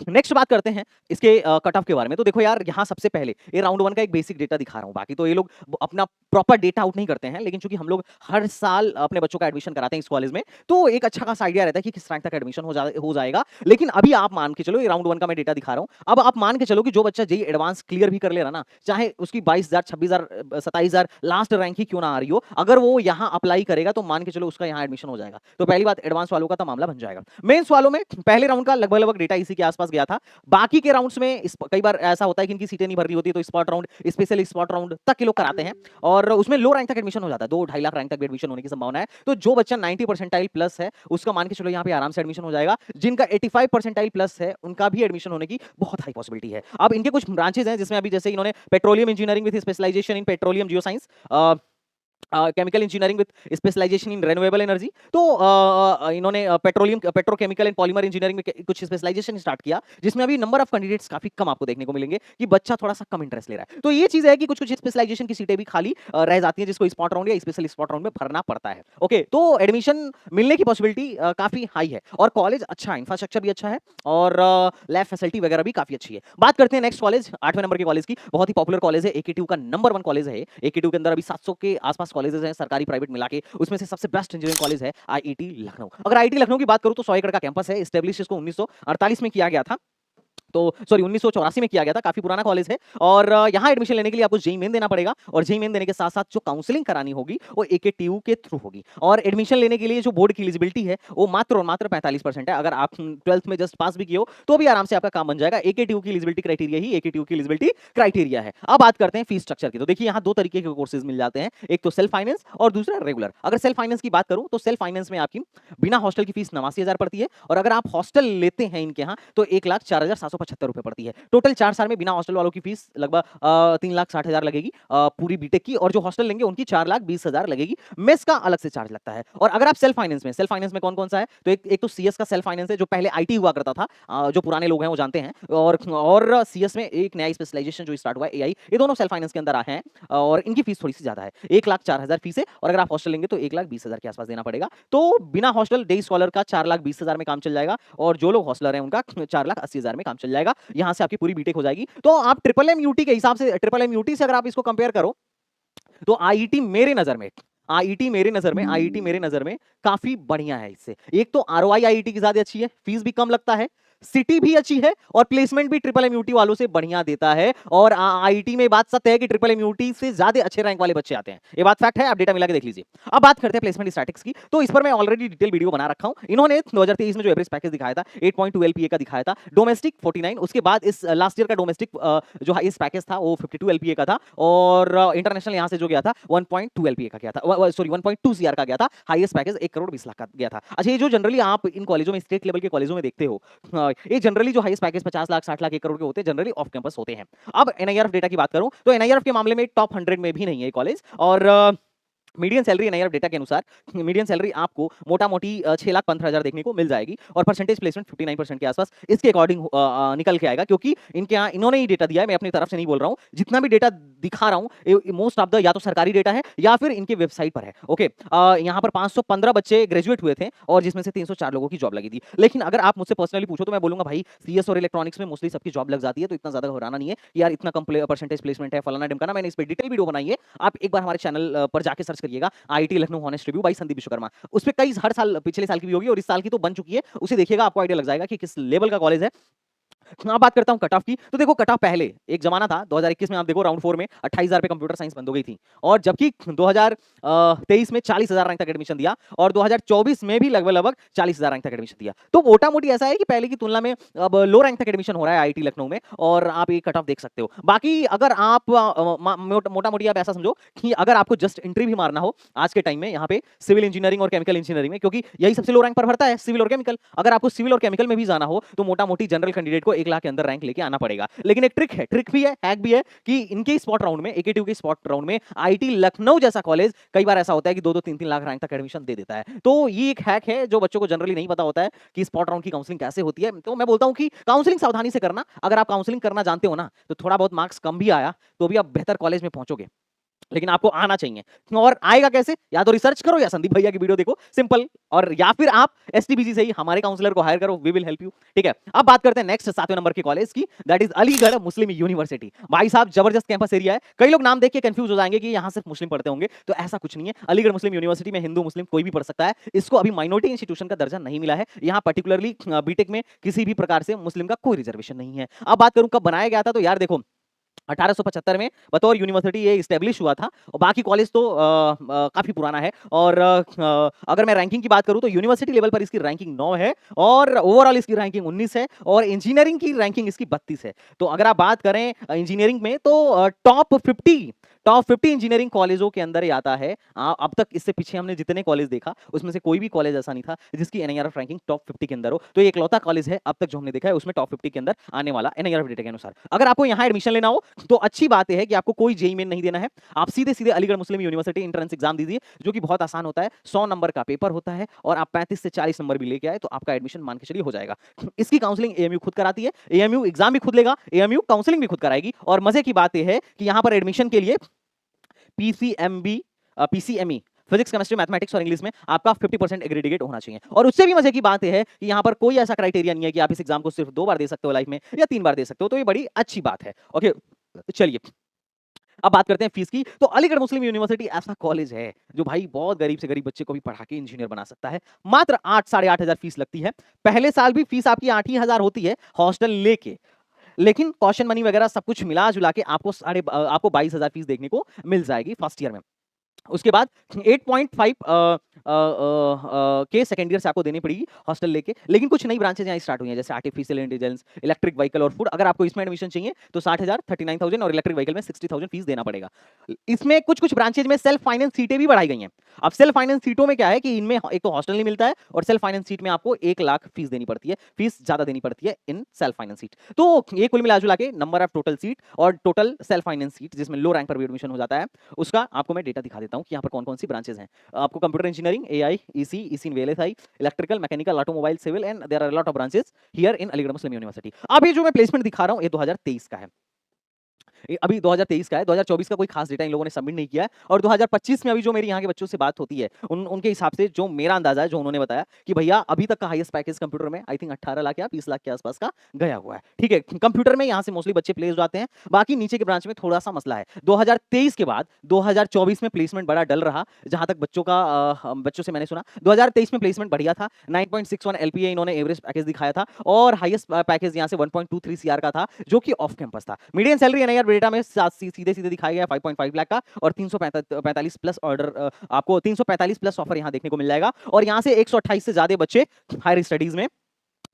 नेक्स्ट बात करते हैं इसके कट ऑफ के बारे में। तो देखो यार, यहाँ सबसे पहले ये राउंड 1 का एक बेसिक डेटा दिखा रहा हूँ, बाकी तो ये लोग अपना प्रॉपर डेटा आउट नहीं करते हैं, लेकिन चूंकि हम लोग हर साल अपने बच्चों का एडमिशन कराते हैं इस कॉलेज में, तो एक अच्छा खासा आइडिया रहता है कि किस रैंक तक एडमिशन हो जाएगा। लेकिन अभी आप मान के चलो, ये राउंड 1 का मैं डेटा दिखा रहा हूँ, अब आप मान के चलो कि जो बच्चा जेई एडवांस क्लियर भी कर ले रहा ना, चाहे उसकी 22,000 26,000 27,000 लास्ट रैंक ही क्यों ना आ रही हो, अगर वो यहाँ अप्लाई करेगा तो मान के चलो उसका यहाँ एडमिशन हो जाएगा। तो पहली बात, एडवांस वालों का तो मामला बन जाएगा। मेंस वालों में पहले राउंड का लगभग डेटा इसी के आसपास गया था। बाकी के राउंड्स में कई बार ऐसा होता है कि इनकी सीटें नहीं भर रही होती, तो spot round, specially spot round तक के लोग कराते हैं और उसमें लो रैंक तक एडमिशन हो जाता है, 2-2.5 लाख रैंक तक भी एडमिशन होने की संभावना है। तो जो बच्चा 90 परसेंटाइल प्लस है उसका मान के चलो यहाँ पे आराम से एडमिशन हो जाएगा। जिनका 85 परसेंटाइल प्लस है उनका भी एडमिशन होने की बहुत हाई पॉसिबिलिटी है। अब इनके कुछ ब्रांचेस हैं जिसमें अभी जैसे इन्होंने petroleum engineering with specialization in petroleum geoscience, chemical engineering with specialization in renewable energy. तो इन्होंने पेट्रोकेमिकल एंड पॉलीमर इंजीनियरिंग में कुछ स्पेशलाइजेशन स्टार्ट किया, जिसमें अभी नंबर ऑफ कैंडिडेट्स काफी कम आपको देखने को मिलेंगे कि बच्चा थोड़ा सा कम इंटरेस्ट ले रहा है। तो ये चीज है कि कुछ कुछ स्पेशलाइजेशन की सीटें भी खाली रह जाती हैं, जिसको स्पॉट राउंड या स्पेशल स्पॉट राउंड में भरना पड़ता है। ओके, तो एडमिशन मिलने की पॉसिबिलिटी काफी हाई है और कॉलेज अच्छा है, इंफ्रास्ट्रक्चर भी अच्छा है और लैब फैसिलिटी वगैरह भी काफी अच्छी है। बात करते हैं नेक्स्ट कॉलेज, 8वें नंबर के कॉलेज की। बहुत ही पॉपुलर कॉलेज है, एकेटीयू का नंबर 1 कॉलेज है। एकेटीयू के अंदर अभी 700 के आसपास कॉलेजेस हैं, सरकारी प्राइवेट मिला के। उसमें से सबसे बेस्ट इंजीनियरिंग कॉलेज है आईआईटी लखनऊ। अगर आईआईटी लखनऊ की बात करूं तो 100 एकड़ का कैंपस है, एस्टैब्लिश इसको 1948 में किया गया था। तो सॉरी 1984 में किया गया था, काफी पुराना कॉलेज है। और यहाँ एडमिशन लेने के लिए आपको जेईई मेन देना पड़ेगा और जेईई मेन देने के साथ साथ जो काउंसलिंग करानी होगी वो एकेटीयू के थ्रू होगी। और एडमिशन लेने के लिए जो बोर्ड की एलिजिबिलिटी है वो मात्र और मात्र 45% है। अगर आप 12th में जस्ट पास भी किए हो तो भी आराम से आपका काम बन जाएगा। एकेटीयू की एलिजिबिलिटी क्राइटेरिया ही एकेटीयू की एलिजिबिलिटी क्राइटेरिया है। अब बात करते हैं फीस स्ट्रक्चर की। तो देखिए यहाँ दो तरीके के कोर्सेज मिल जाते हैं, एक तो सेल्फ फाइनेंस और दूसरा रेगुलर। अगर सेल्फ फाइनेंस की बात करूं तो सेल्फ फाइनेंस में आपकी बिना हॉस्टल की फीस 89,000 पड़ती है और अगर आप हॉस्टल लेते हैं इनके यहाँ तो 1,04,775 रुपए पड़ती है। टोटल 4 साल में बिना हॉस्टल वालों की फीस लगभग 3,60,000 लगेगी पूरी बीटेक की, और जो हॉस्टल लेंगे उनकी 4,20,000 लगेगी। मेस का अलग से चार्ज लगता है। और अगर आप सेल्फ फाइनेंस में कौन कौन सा है तो एक तो सीएस का सेल्फ फाइनेंस है, जो पहले आईटी हुआ करता था, जो पुराने लोग हैं वो जानते हैं। और सीएस में एक नया स्पेशलाइजेशन जो स्टार्ट हुआ है एआई, ये दोनों सेल्फ फाइनेंस के अंदर आए हैं और इनकी फीस थोड़ी सी ज्यादा है, 1,04,000 फीस है। और अगर आप हॉस्टल लेंगे तो 1,20,000 के आसपास देना पड़ेगा। तो बिना हॉस्टल डे स्कॉलर का 4,20,000 में काम चल जाएगा और जो लोग हॉस्टलर हैं उनका 4,80,000 में काम चल जाएगा। यहां से आपकी पूरी बीटेक हो जाएगी। तो आप ट्रिपल एम यूटी के हिसाब से, ट्रिपल एम यूटी से अगर आप इसको कंपेयर करो तो आईआईटी मेरे नजर में काफी बढ़िया है। इससे एक तो आरओआई आईआईटी की ज्यादा अच्छी है, फीस भी कम लगता है, सिटी भी अच्छी है और प्लेसमेंट भी ट्रिपल एमयूटी वालों से बढ़िया देता है। और आईआईटी में बात सत्य है कि ट्रिपल एमयूटी से ज्यादा अच्छे रैंक वाले बच्चे आते हैं, ये बात फैक्ट है, आप डेटा मिला के देख लीजिए। अब बात करते हैं प्लेसमेंट स्टैटिस्टिक्स की। तो इस पर मैं ऑलरेडी डिटेल वीडियो बना रखा हूं। इन्होंने 2023 में जो एवरेज पैकेज दिखाया था 8.2 एलपीए का दिखाया था, डोमेस्टिक 49, उसके बाद इस लास्ट ईयर का डोमेस्टिक जो हाईएस्ट पैकेज था वो 52 एलपीए का था और इंटरनेशनल यहां से जो गया था 1.2 एलपीए का गया था, सॉरी 1.2 सीआर का गया था। हाईएस्ट पैकेज 1,20,00,000 का गया था। अच्छा, ये जो जनरली आप इन कॉलेजों में, स्टेट लेवल के कॉलेजों में देखते हो, ये जनरली जो हाईएस्ट पैकेज 50 लाख 60 लाख 1 करोड़ के होते हैं, जनरली ऑफ कैंपस होते हैं। अब एनआईआरएफ डेटा की बात करूं तो एनआईआरएफ के मामले में टॉप 100 में भी नहीं है कॉलेज। और मीडियन सैलरी एनआईआरएफ डेटा के अनुसार मीडियन सैलरी आपको मोटा मोटी 6,15,000 देखने को मिल जाएगी और परसेंटेज प्लेसमेंट 59% के आसपास इसके अकॉर्डिंग निकल के आएगा, क्योंकि इनके यहाँ इन्होंने ही डेटा दिया है, मैं अपनी तरफ से नहीं बोल रहा हूँ। जितना भी डेटा दिखा रहा हूँ मोस्ट ऑफ द या तो सरकारी डेटा है या फिर इनके वेबसाइट पर है। ओके, यहाँ पर 515 बच्चे ग्रेजुएट हुए थे और जिसमें से 304 लोगों की जॉब लगी थी। लेकिन अगर आप मुझसे पर्सनली पूछो तो मैं बोलूंगा भाई सीएस और इलेक्ट्रॉनिक्स में मोस्टली सबकी जॉब लग जाती है, तो इतना ज्यादा घबराना नहीं है कि यार इतना कम परसेंटेज प्लेसमेंट है फलाना ढिमकाना। मैंने इस पर डिटेल वीडियो बनाई है, आप एक बार हमारे चैनल पर जाकर सर्च करिएगा, IIT Lucknow honest review by Sandeep Vishwakarma. उस पे कई हर साल पिछले साल की भी होगी और इस साल की तो बन चुकी है, उसे देखिएगा, आपको आइडिया लग जाएगा कि किस लेवल का कॉलेज है। अब बात करता हूं कट ऑफ की। तो देखो कट ऑफ पहले एक जमाना था 2021 में, आप देखो राउंड 4 में 28,000 पे कंप्यूटर साइंस बंद हो गई थी, और जबकि 2023 में 40,000 रैंक तक एडमिशन दिया और 2024 में भी लगभग 40,000 रैंक तक एडमिशन दिया। तो मोटा मोटी ऐसा है कि पहले की तुलना में अब लो रैंक तक एडमिशन हो रहा है आईआईटी लखनऊ में, और आप ये कट ऑफ देख सकते हो। बाकी अगर आप मोटा मोटी आप ऐसा समझो कि अगर आपको जस्ट एंट्री भी मारना हो आज के टाइम में यहाँ पे सिविल इंजीनियरिंग और केमिकल इंजीनियरिंग में, क्योंकि यही सबसे लो रैंक पर भरता है सिविल और केमिकल, अगर आपको सिविल और केमिकल में भी जाना हो तो मोटा मोटी जनरल कैंडिडेट को 1 लाख के अंदर रैंक लेके आना पड़ेगा। लेकिन एक ट्रिक भी है, हैक भी है कि इनके स्पॉट राउंड में, एकेटीयू के स्पॉट राउंड में आईआईटी लखनऊ जैसा कॉलेज कई बार ऐसा होता है कि 2-2 3-3 लाख रैंक तक एडमिशन दे देता है। तो ये एक हैक है जो बच्चों को जनरली नहीं पता होता है कि स्पॉट राउंड की काउंसलिंग कैसे होती है। तो मैं बोलता हूं कि काउंसलिंग सावधानी से करना। अगर आप काउंसलिंग करना जानते हो ना, तो थोड़ा बहुत मार्क्स कम भी आया तो भी आप बेहतर कॉलेज में पहुंचोगे, लेकिन आपको आना चाहिए। और आएगा कैसे? या तो रिसर्च करो या संदीप भैया की वीडियो देखो, सिंपल, और या फिर आप एसटीबीजी से ही हमारे काउंसलर को हायर करो, वी विल हेल्प यू। ठीक है, अब बात करते हैं नेक्स्ट 7वें नंबर के कॉलेज की, that is Aligarh Muslim university. भाई साहब जबरदस्त कैंपस एरिया है। कई लोग नाम देख के कंफ्यूज हो जाएंगे कि यहाँ सिर्फ मुस्लिम पढ़ते होंगे, तो ऐसा कुछ नहीं है। अलीगढ़ मुस्लिम यूनिवर्सिटी में हिंदू मुस्लिम कोई भी पढ़ सकता है। इसको अभी माइनॉरिटी इंस्टीट्यूशन का दर्जा नहीं मिला है। यहाँ पर्टिकुलरली बीटेक में किसी भी प्रकार से मुस्लिम का कोई रिजर्वेशन नहीं है। अब बात करूं कब बनाया गया था, तो यार देखो 1875 में बतौर यूनिवर्सिटी ये इस्टेब्लिश हुआ था, और बाकी कॉलेज तो काफी पुराना है। और अगर मैं रैंकिंग की बात करूं तो यूनिवर्सिटी लेवल पर इसकी रैंकिंग 9 है और ओवरऑल इसकी रैंकिंग 19 है, और इंजीनियरिंग की रैंकिंग इसकी 32 है। तो अगर आप बात करें इंजीनियरिंग में तो टॉप टॉप 50 इंजीनियरिंग कॉलेजों के अंदर ही आता है। अब तक इससे पीछे हमने जितने कॉलेज देखा उसमें से कोई भी कॉलेज ऐसा नहीं था जिसकी एनआईआरएफ रैंकिंग टॉप 50 के अंदर हो। तो ये इकलौता कॉलेज है अब तक जो हमने देखा है उसमें टॉप 50 के अंदर आने वाला एनआईआरएफ डेटा के अनुसार। अगर आपको यहाँ एडमिशन लेना हो तो अच्छी बात है कि आपको कोई जेईई मेन नहीं देना है, आप सीधे सीधे Aligarh Muslim university entrance exam दीजिए, जो कि बहुत आसान होता है। 100 नंबर का पेपर होता है और आप 35 से 40 नंबर भी लेके आए तो आपका एडमिशन मान के चलिए हो जाएगा। इसकी काउंसलिंग एएमयू खुद कराती है, एएमयू एग्जाम भी खुद लेगा, एएमयू काउंसलिंग भी खुद कराएगी। और मजे की बात यह है कि यहाँ पर एडमिशन के लिए पीसीएमई फिजिक्स केमिस्ट्री मैथमेटिक्स और इंग्लिश में आपका 50% एग्रीडिएट होना चाहिए। और उससे भी मजे की बात यह है कि यहाँ पर कोई ऐसा क्राइटेरिया नहीं है कि आप इस एग्जाम को सिर्फ 2 बार दे सकते हो लाइफ में या 3 बार दे सकते हो, तो ये बड़ी अच्छी बात है। ओके चलिए अब बात करते हैं फीस की। तो अलीगढ़ मुस्लिम यूनिवर्सिटी ऐसा कॉलेज है जो भाई बहुत गरीब से गरीब बच्चे को भी पढ़ा के इंजीनियर बना सकता है। मात्र 8 साढ़े 8 हजार फीस लगती है। पहले साल भी फीस आपकी 8 ही हजार होती है हॉस्टल लेके, लेकिन कॉशन मनी वगैरह सब कुछ मिला जुला के आपको 22,000 फीस देखने को मिल जाएगी फर्स्ट ईयर में। उसके बाद 8.5 के सेकेंड ईयर से आपको देनी पड़ेगी हॉस्टल लेके। लेकिन कुछ नई ब्रांचेज यहाँ स्टार्ट हुई हैं जैसे आर्टिफिशियल इंटेलिजेंस, इलेक्ट्रिक व्हीकल और फूड। अगर आपको इसमें एडमिशन चाहिए तो 60,000 39,000 और इलेक्ट्रिक व्हीकल में 60,000 फीस देना पड़ेगा। इसमें कुछ ब्रांचेज में सेल्फ फाइनेंस सीटें भी बढ़ाई गई हैं। अब सेल्फ फाइनेंस सीटों में क्या है कि इनमें एक तो हॉस्टल नहीं मिलता है और सेल्फ फाइनेंस सीट में आपको 1 लाख फीस देनी पड़ती है, फीस ज्यादा देनी पड़ती है इन सेल्फ फाइनेंस सीट। तो ये कुल मिला जुला के नंबर ऑफ टोटल सीट और टोटल सेल्फ फाइनेंस सीट जिसमें लो रैंक पर भी एडमिशन हो जाता है, उसका आपको मैं डेटा दिखा देता हूं कि यहाँ पर कौन कौन सी ब्रांचेज हैं। आपको computer engineering, AI, EC in VLSI, electrical, mechanical, automobile, civil and there are lot of branches here in Aligarh Muslim University. अब ये जो मैं प्लेसमेंट दिखा रहा हूं ये 2023 का है, अभी 2023 का है। 2024 का कोई खास डेटा इन लोगों ने सबमिट नहीं किया है। और 2025 में अभी जो मेरी यहाँ के बच्चों से बात होती है उनके हिसाब से जो मेरा अंदाजा है, जो उन्होंने बताया कि भैया अभी तक का हाईएस्ट पैकेज कंप्यूटर में आई थिंक 18 लाख या 20 लाख के आसपास का गया हुआ है। ठीक है, कंप्यूटर में यहाँ से मोस्टली बच्चे प्लेस जाते हैं, बाकी नीचे के ब्रांच में थोड़ा सा मसला है। 2023 के बाद 2024 में प्लेसमेंट बड़ा डल रहा, जहां तक बच्चों से मैंने सुना। 2023 में प्लेसमेंट बढ़िया था, 9.61 एलपीए इन्होंने एवरेज पैकेज दिखाया था और हाईएस्ट पैकेज यहाँ से 1.23 सीआर का था जो कि ऑफ कैंपस था। मीडियन सैलरी एनआईआर डेटा में सीधे सीधे दिखाया गया 5.5 लाख का और 345 प्लस ऑर्डर, आपको 345 प्लस ऑफर यहां देखने को मिल जाएगा। और यहां से 128 से ज्यादा बच्चे हायर स्टडीज में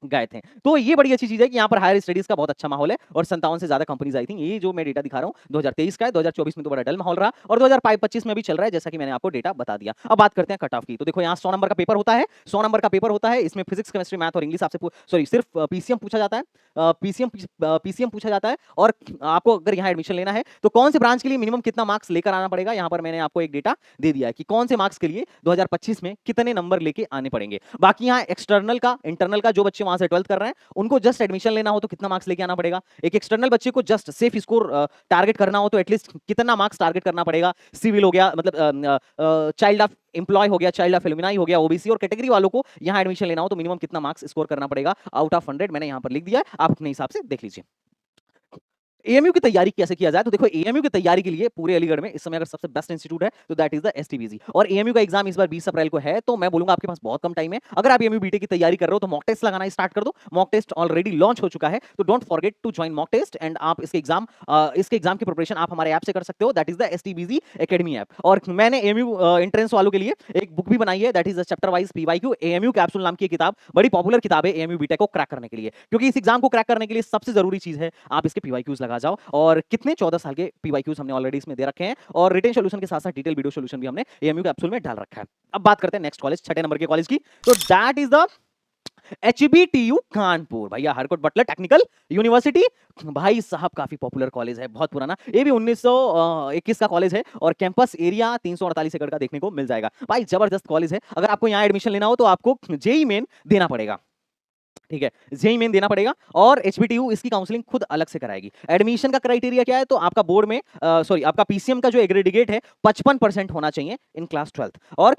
गए थे। तो ये बड़ी अच्छी चीज है कि यहाँ पर हायर स्टडीज का बहुत अच्छा माहौल है और 57 से ज्यादा कंपनीज आई थी। ये जो मैं डेटा दिखा रहा हूँ 2023 का है, 2024 में तो बड़ा डल माहौल रहा और 2025 में भी चल रहा है, जैसा कि मैंने आपको डेटा बता दिया। अब बात करते हैं कट ऑफ की। तो देखो यहाँ 100 नंबर का पेपर होता है, 100 नंबर का पेपर होता है। इसमें फिजिक्स, केमिस्ट्री, मैथ और इंग्लिश आपसे सॉरी सिर्फ पीसीएम पूछा जाता है, पीसीएम पूछा जाता है। और आपको अगर यहाँ एडमिशन लेना है तो कौन से ब्रांच के लिए मिनिमम कितना मार्क्स लेकर आना पड़ेगा, यहाँ पर मैंने आपको एक डेटा दे दिया है कि कौन से मार्क्स के लिए 2025 में कितने नंबर लेके आने पड़ेंगे। बाकी यहाँ एक्सटर्नल का, इंटरनल का, जो बच्चे वहां से 12th कर रहे हैं उनको जस्ट एडमिशन लेना हो तो कितना मार्क्स लेके आना पड़ेगा। एक एक्सटर्नल बच्चे को जस्ट सेफ स्कोर टारगेट करना हो तो एटलीस्ट कितना मार्क्स टारगेट करना पड़ेगा। सिविल हो गया, मतलब चाइल्ड ऑफ एम्प्लॉय हो गया, चाइल्ड ऑफ एलुमनाई हो गया, ओबीसी और कैटेगरी वालों को यहां एडमिशन लेना हो तो मिनिमम कितना मार्क्स स्कोर करना पड़ेगा आउट ऑफ 100 मैंने यहां पर लिख दिया है, आप अपने हिसाब से देख लीजिए। एएमयू की तैयारी कैसे किया जाए, तो देखो एएमयू की तैयारी के लिए पूरे अलीगढ़ में इस समय अगर सबसे बेस्ट इंस्टीट्यूट है तो दैट इज द एसटीबीजी। और एएमयू का एग्जाम इस बार 20 अप्रैल को है, तो मैं बोलूंगा आपके पास बहुत कम टाइम है। अगर आप एएमयू बीटेक की तैयारी कर रहे हो तो मॉक टेस्ट लगाना स्टार्ट कर दो। मॉक टेस्ट ऑलरेडी लॉन्च हो चुका है, तो don't forget to join mock test and आप इसके एग्जाम की प्रिपरेशन आप हमारे ऐप से कर सकते हो, that is the STBG academy app. और मैंने एएमयू एंट्रेंस वालों के लिए एक बुक भी बनाई है, that is the chapter wise PYQ AMU capsule नाम की किताब। बड़ी पॉपुलर किताब है एएमयू बीटेक को क्रैक करने के लिए, क्योंकि इस एग्जाम को क्रैक करने के लिए सबसे जरूरी चीज है आप इसके पीवाईक्यूज लगा जाओ। और कितने 14 साल के पीवाईक्यूज हमने ऑलरेडी इसमें दे रखे हैं और रिटन सॉल्यूशन के साथ साथ डिटेल वीडियो सॉल्यूशन भी हमने एएमयू कैप्सूल में डाल रखा है। अब बात करते हैं नेक्स्ट कॉलेज, 6 नंबर के कॉलेज की, तो that is the HBTU Kanpur. भैया हरकोट बटलर टेक्निकल यूनिवर्सिटी, भाई साहब काफी पॉपुलर कॉलेज है, बहुत पुराना। ये भी 1921 का कॉलेज है और कैंपस एरिया 348 एकड़ का देखने को मिल जाएगा। भाई जबरदस्त कॉलेज है। अगर आपको यहाँ एडमिशन लेना हो तो आपको जेईई मेन देना पड़ेगा, ठीक है, जेईई मेन देना पड़ेगा और एचबीटीयू इसकी काउंसलिंग खुद अलग से कराएगी। एडमिशन का क्राइटेरिया क्या है, तो आपका बोर्ड में आपका पीसीएम का जो एग्रीडिएट है 55% होना चाहिए इन क्लास 12th और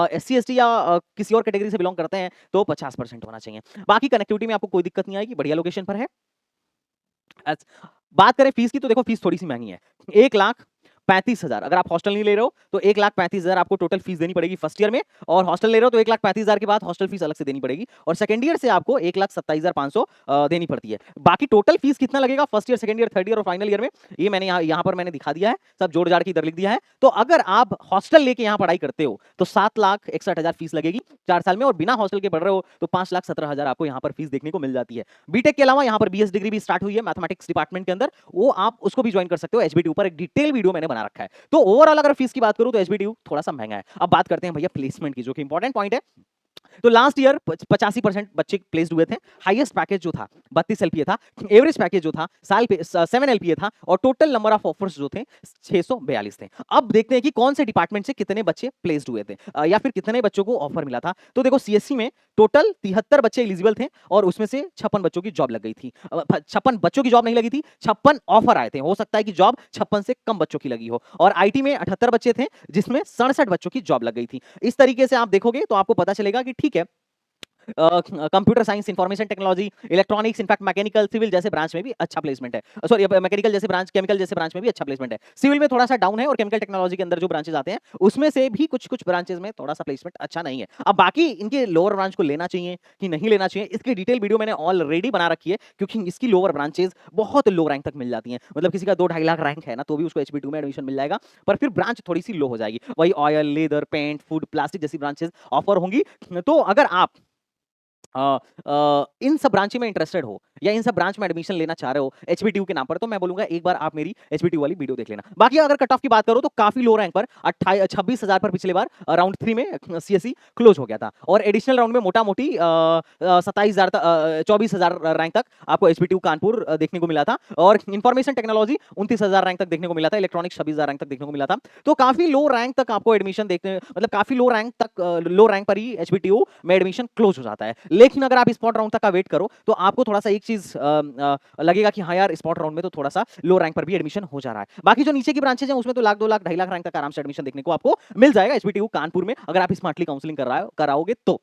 एससी एसटी या किसी और कैटेगरी से बिलोंग करते हैं तो 50% होना चाहिए। बाकी कनेक्टिविटी में आपको कोई दिक्कत नहीं आएगी, बढ़िया लोकेशन पर है। बात करें फीस की तो देखो फीस थोड़ी सी महंगी है, 1,35,000। अगर आप हॉस्टल नहीं ले रहे हो तो 1,35,000 आपको टोटल फीस देनी पड़ेगी फर्स्ट ईयर में, और हॉस्टल ले रहे हो तो 1,35,000 के बाद हॉस्टल फीस अलग से देनी पड़ेगी, और सेकंड ईयर से आपको 1,27,500 देनी पड़ती है। बाकी टोटल फीस कितना लगेगा first year, second year, third year और फाइनल ईयर में, ये मैंने यहाँ पर मैंने दिखा दिया है, सब जोड़ जाड़ के इधर लिख दिया है। तो अगर आप हॉस्टल लेके यहाँ पढ़ाई करते हो तो 7,61,000 फीस लगेगी 4 साल में, और बिना हॉस्टल के पढ़ रहे हो तो 5,17,000 आपको यहाँ पर फीस देखने को मिल जाती है। बीटेक के अलावा यहाँ पर बीएस डिग्री भी स्टार्ट हुई है मैथमेटिक्स डिपार्टमेंट के अंदर, वो आप उसको भी ज्वाइन कर सकते हो। एचबीटी ऊपर एक डिटेल वीडियो मैंने बना रखा है। तो ओवरऑल अगर फीस की बात करूं तो एचबीटीयू थोड़ा सा महंगा है। अब बात करते हैं भैया प्लेसमेंट की, जो कि इंपॉर्टेंट पॉइंट है। तो लास्ट ईयर 85% बच्चे प्लेस्ड हुए थे। हाईएस्ट पैकेज जो था 32 एलपीए था, एवरेज पैकेज जो था साल पे 7 एलपीए था, और टोटल नंबर ऑफ ऑफर्स जो थे 642 थे। अब देखते हैं कि कौन से डिपार्टमेंट से कितने बच्चे प्लेस्ड हुए थे, या फिर कितने बच्चों को ऑफर मिला था। तो देखो सीएससी में टोटल 73 बच्चे एलिजिबल थे और उसमें से 56 बच्चों की जॉब लग गई थी। 56 बच्चों की जॉब नहीं लगी थी, 56 ऑफर आए थे। हो सकता है कि जॉब 56 से कम बच्चों की लगी हो। और आईटी में 78 बच्चे थे जिसमें 67 बच्चों की जॉब लग गई थी। इस तरीके से आप देखोगे तो आपको पता चलेगा कि ठीक है, computer science, information technology, electronics, in fact mechanical, civil जैसे ब्रांच में भी अच्छा प्लेसमेंट है। सॉरी, मैकेनिकल जैसे ब्रांच, केमिकल जैसे ब्रांच में भी अच्छा प्लेसमेंट है। सिविल में थोड़ा सा डाउन है, और केमिकल टेक्नोलॉजी के अंदर जो ब्रांचेस आते हैं उसमें से भी कुछ कुछ ब्रांचेस में थोड़ा सा प्लेसमेंट अच्छा नहीं है। अब बाकी इनके लोअर ब्रांच को लेना चाहिए कि नहीं लेना चाहिए, इसकी डिटेल वीडियो मैंने ऑलरेडी बना रखी है, क्योंकि इसकी लोअर ब्रांचेस बहुत लो रैंक तक मिल जाती हैं। मतलब किसी का 2-2.5 लाख रैंक है ना, तो भी उसको एचबी2 में एडमिशन मिल जाएगा, पर फिर ब्रांच थोड़ी सी लो हो जाएगी। वही oil, leather, paint, food, plastic जैसी ब्रांचेस ऑफर होंगी। तो अगर आप इन सब ब्रांच में इंटरेस्टेड हो या इन सब ब्रांच में एडमिशन लेना चाह रहे हो एचबीटीयू के नाम पर, तो मैं बोलूंगा एक बार आप मेरी एचबीटीयू वाली वीडियो देख लेना। बाकी अगर कट ऑफ की बात करो तो काफी लो रैंक पर 26,000 पर पिछले बार राउंड 3 में सीएससी क्लोज हो गया था, और एडिशनल राउंड में मोटा मोटी 27,000 24,000 रैंक तक आपको एचबीटीयू कानपुर देखने को मिला था, और इंफॉर्मेशन टेक्नोलॉजी 29,000 रैंक तक देखने को मिला था, इलेक्ट्रॉनिक्स 26,000 रैंक तक देखने को मिला था। तो काफी लो रैंक तक आपको एडमिशन देखने, मतलब काफी लो रैंक तक, लो रैंक पर ही एचबीटीयू में एडमिशन क्लोज हो जाता है। लेकिन अगर आप स्पॉट राउंड तक का वेट करो तो आपको थोड़ा सा एक चीज लगेगा कि हाँ यार, स्पॉट राउंड में तो थोड़ा सा लो रैंक पर भी एडमिशन हो जा रहा है। बाकी जो नीचे की ब्रांचेज हैं उसमें तो 1 लाख 2 लाख 2.5 लाख रैंक तक आराम से एडमिशन देखने को आपको मिल जाएगा एचबीटीयू कानपुर में, अगर आप स्मार्टली काउंसलिंग कराओगे तो।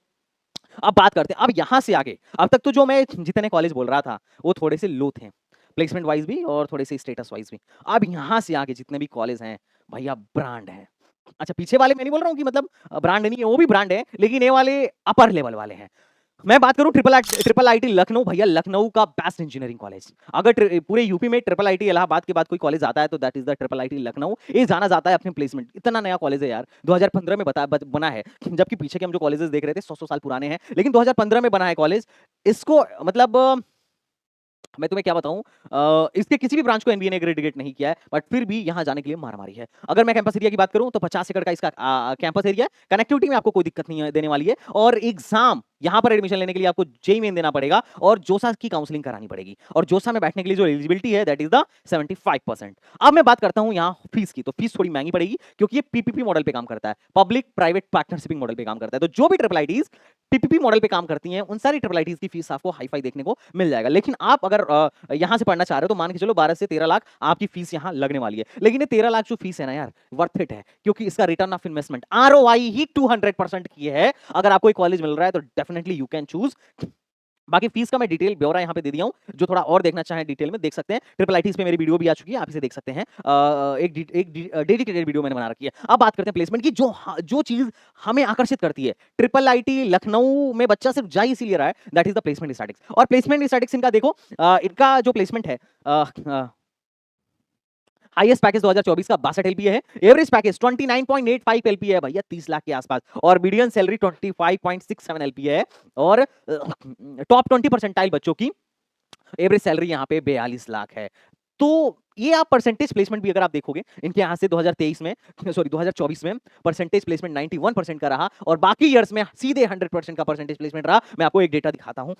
अब बात करते हैं अब यहां से आगे। अब तक तो जो मैं जितने कॉलेज बोल रहा था वो थोड़े से लो थे, प्लेसमेंट वाइज भी और थोड़े से स्टेटस वाइज भी। अब यहां से आगे जितने भी कॉलेज हैं भैया, ब्रांड है। अच्छा, पीछे वाले मैं नहीं बोल रहा हूँ कि मतलब ब्रांड नहीं है, वो भी ब्रांड है, लेकिन ये वाले अपर लेवल वाले हैं। मैं बात करूं ट्रिपल आईटी लखनऊ, भैया लखनऊ का बेस्ट इंजीनियरिंग कॉलेज। अगर पूरे यूपी में ट्रिपल आईटी इलाहाबाद के बाद कोई कॉलेज आता है तो that is the triple IT Lucknow. ये जाना जाता है अपने प्लेसमेंट। इतना नया कॉलेज है यार, 2015 में बना है, जबकि पीछे के हम जो कॉलेजेस देख रहे थे 100 साल पुराने हैं, लेकिन 2015 में बना है कॉलेज। इसको मतलब मैं तुम्हें क्या बताऊं, इसके किसी भी ब्रांच को एनबीए ने ग्रेजुएट नहीं किया है, बट फिर भी यहां जाने के लिए मारामारी है। अगर मैं कैंपस एरिया की बात करूं तो 50 एकड़ का इसका कैंपस एरिया है। कनेक्टिविटी में आपको कोई दिक्कत नहीं देने वाली है, और एग्जाम यहां पर एडमिशन लेने के लिए आपको जेई मेन देना पड़ेगा और जोसा की काउंसलिंग करानी पड़ेगी, और जोसा में बैठने के लिए जो एलिजिबिलिटी है दैट इज द 75%। अब मैं बात करता हूं यहां फीस की, तो फीस थोड़ी महंगी पड़ेगी क्योंकि ये पीपीपी मॉडल पे काम करता है, पब्लिक प्राइवेट पार्टनरशिपिंग मॉडल पे काम करता है। तो जो भी ट्रिपल आईटीज पीपीपी मॉडल पे काम करती हैं उन सारी ट्रिपल आईटीज की फीस आपको हाई फाई देखने को मिल जाएगा। लेकिन आप अगर यहां से पढ़ना चाह रहे हो तो मान के चलो 12 से 13 लाख आपकी फीस यहां लगने वाली है। लेकिन ये 13 लाख जो फीस है ना यार, वर्थ इट है, क्योंकि इसका रिटर्न ऑफ इन्वेस्टमेंट आरओआई ही 200% की है। अगर आपको एक कॉलेज मिल रहा है तो डेफिनेटली यू कैन चूज। बाकी फीस का मैं डिटेल ब्यौरा यहां पे दे दिया हूं, जो थोड़ा और देखना चाहें डिटेल में देख सकते हैं। ट्रिपल आईटीज पे मेरी वीडियो भी आ चुकी है, आप इसे देख सकते हैं। एक डेडिकेटेड वीडियो मैंने बना रखी है। अब बात करते हैं प्लेसमेंट की, जो चीज हमें आकर्षित करती है। ट्रिपल आईटी लखनऊ में बच्चा सिर्फ जा इसीलिए रहा है, that is the placement statics. और प्लेसमेंट स्टैटिक्स इनका देखो, इनका जो प्लेसमेंट है, हाईएस्ट पैकेज 2024 का 62 एलपीए है, एवरेज पैकेज 29.85 एलपीए है भैया, 30 लाख के आसपास, और मीडियन सैलरी 25.67 एलपीए है, और टॉप 20 परसेंटाइल बच्चों की एवरेज सैलरी यहां पे 42 लाख है। तो ये आप परसेंटेज प्लेसमेंट भी अगर आप देखोगे इनके यहां से 2024 में परसेंटेज प्लेसमेंट 91% का रहा, और बाकी ईयर्स में सीधे 100% का परसेंटेज प्लेसमेंट रहा। मैं आपको एक डेटा दिखाता हूं।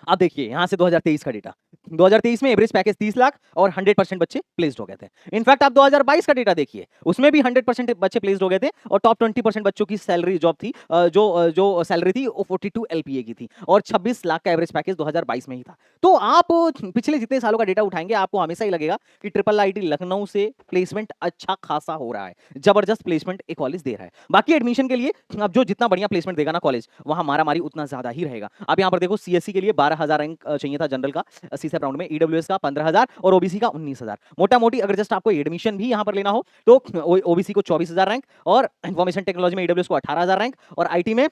अब देखिए यहां से 2023 का डेटा, 2023 में एवरेज पैकेज 30 लाख और 100% बच्चे प्लेस्ड हो गए थे। इनफैक्ट आप 2022 का डेटा देखिए, उसमें भी 100% बच्चे प्लेस्ड हो गए थे, और टॉप 20% बच्चों की सैलरी जॉब थी, जो सैलरी थी वो 42 एलपीए की थी, और 26 लाख का एवरेज पैकेज 2022 में ही था। तो आप पिछले जितने सालों का डेटा उठाएंगे आपको हमेशा ही लगेगा कि ट्रिपल आईटी लखनऊ से प्लेसमेंट अच्छा खासा हो रहा है, जबरदस्त प्लेसमेंट एक कॉलेज दे रहा है। बाकी एडमिशन के लिए अब जो जितना बढ़िया प्लेसमेंट देगा ना कॉलेज, वहां मारामारी उतना ज्यादा ही रहेगा। आप यहां पर देखो, सीएससी के लिए 12,000 रैंक चाहिए था जनरल का सीसेप राउंड में, ईडब्ल्यूएस का 15,000 और ओबीसी का 19,000। मोटा मोटी अगर जस्ट आपको एडमिशन भी यहां पर लेना हो तो ओबीसी को 24,000 रैंक, और इंफॉर्मेशन टेक्नोलॉजी में ईडब्ल्यूएस को 18,000 रैंक, और आईटी में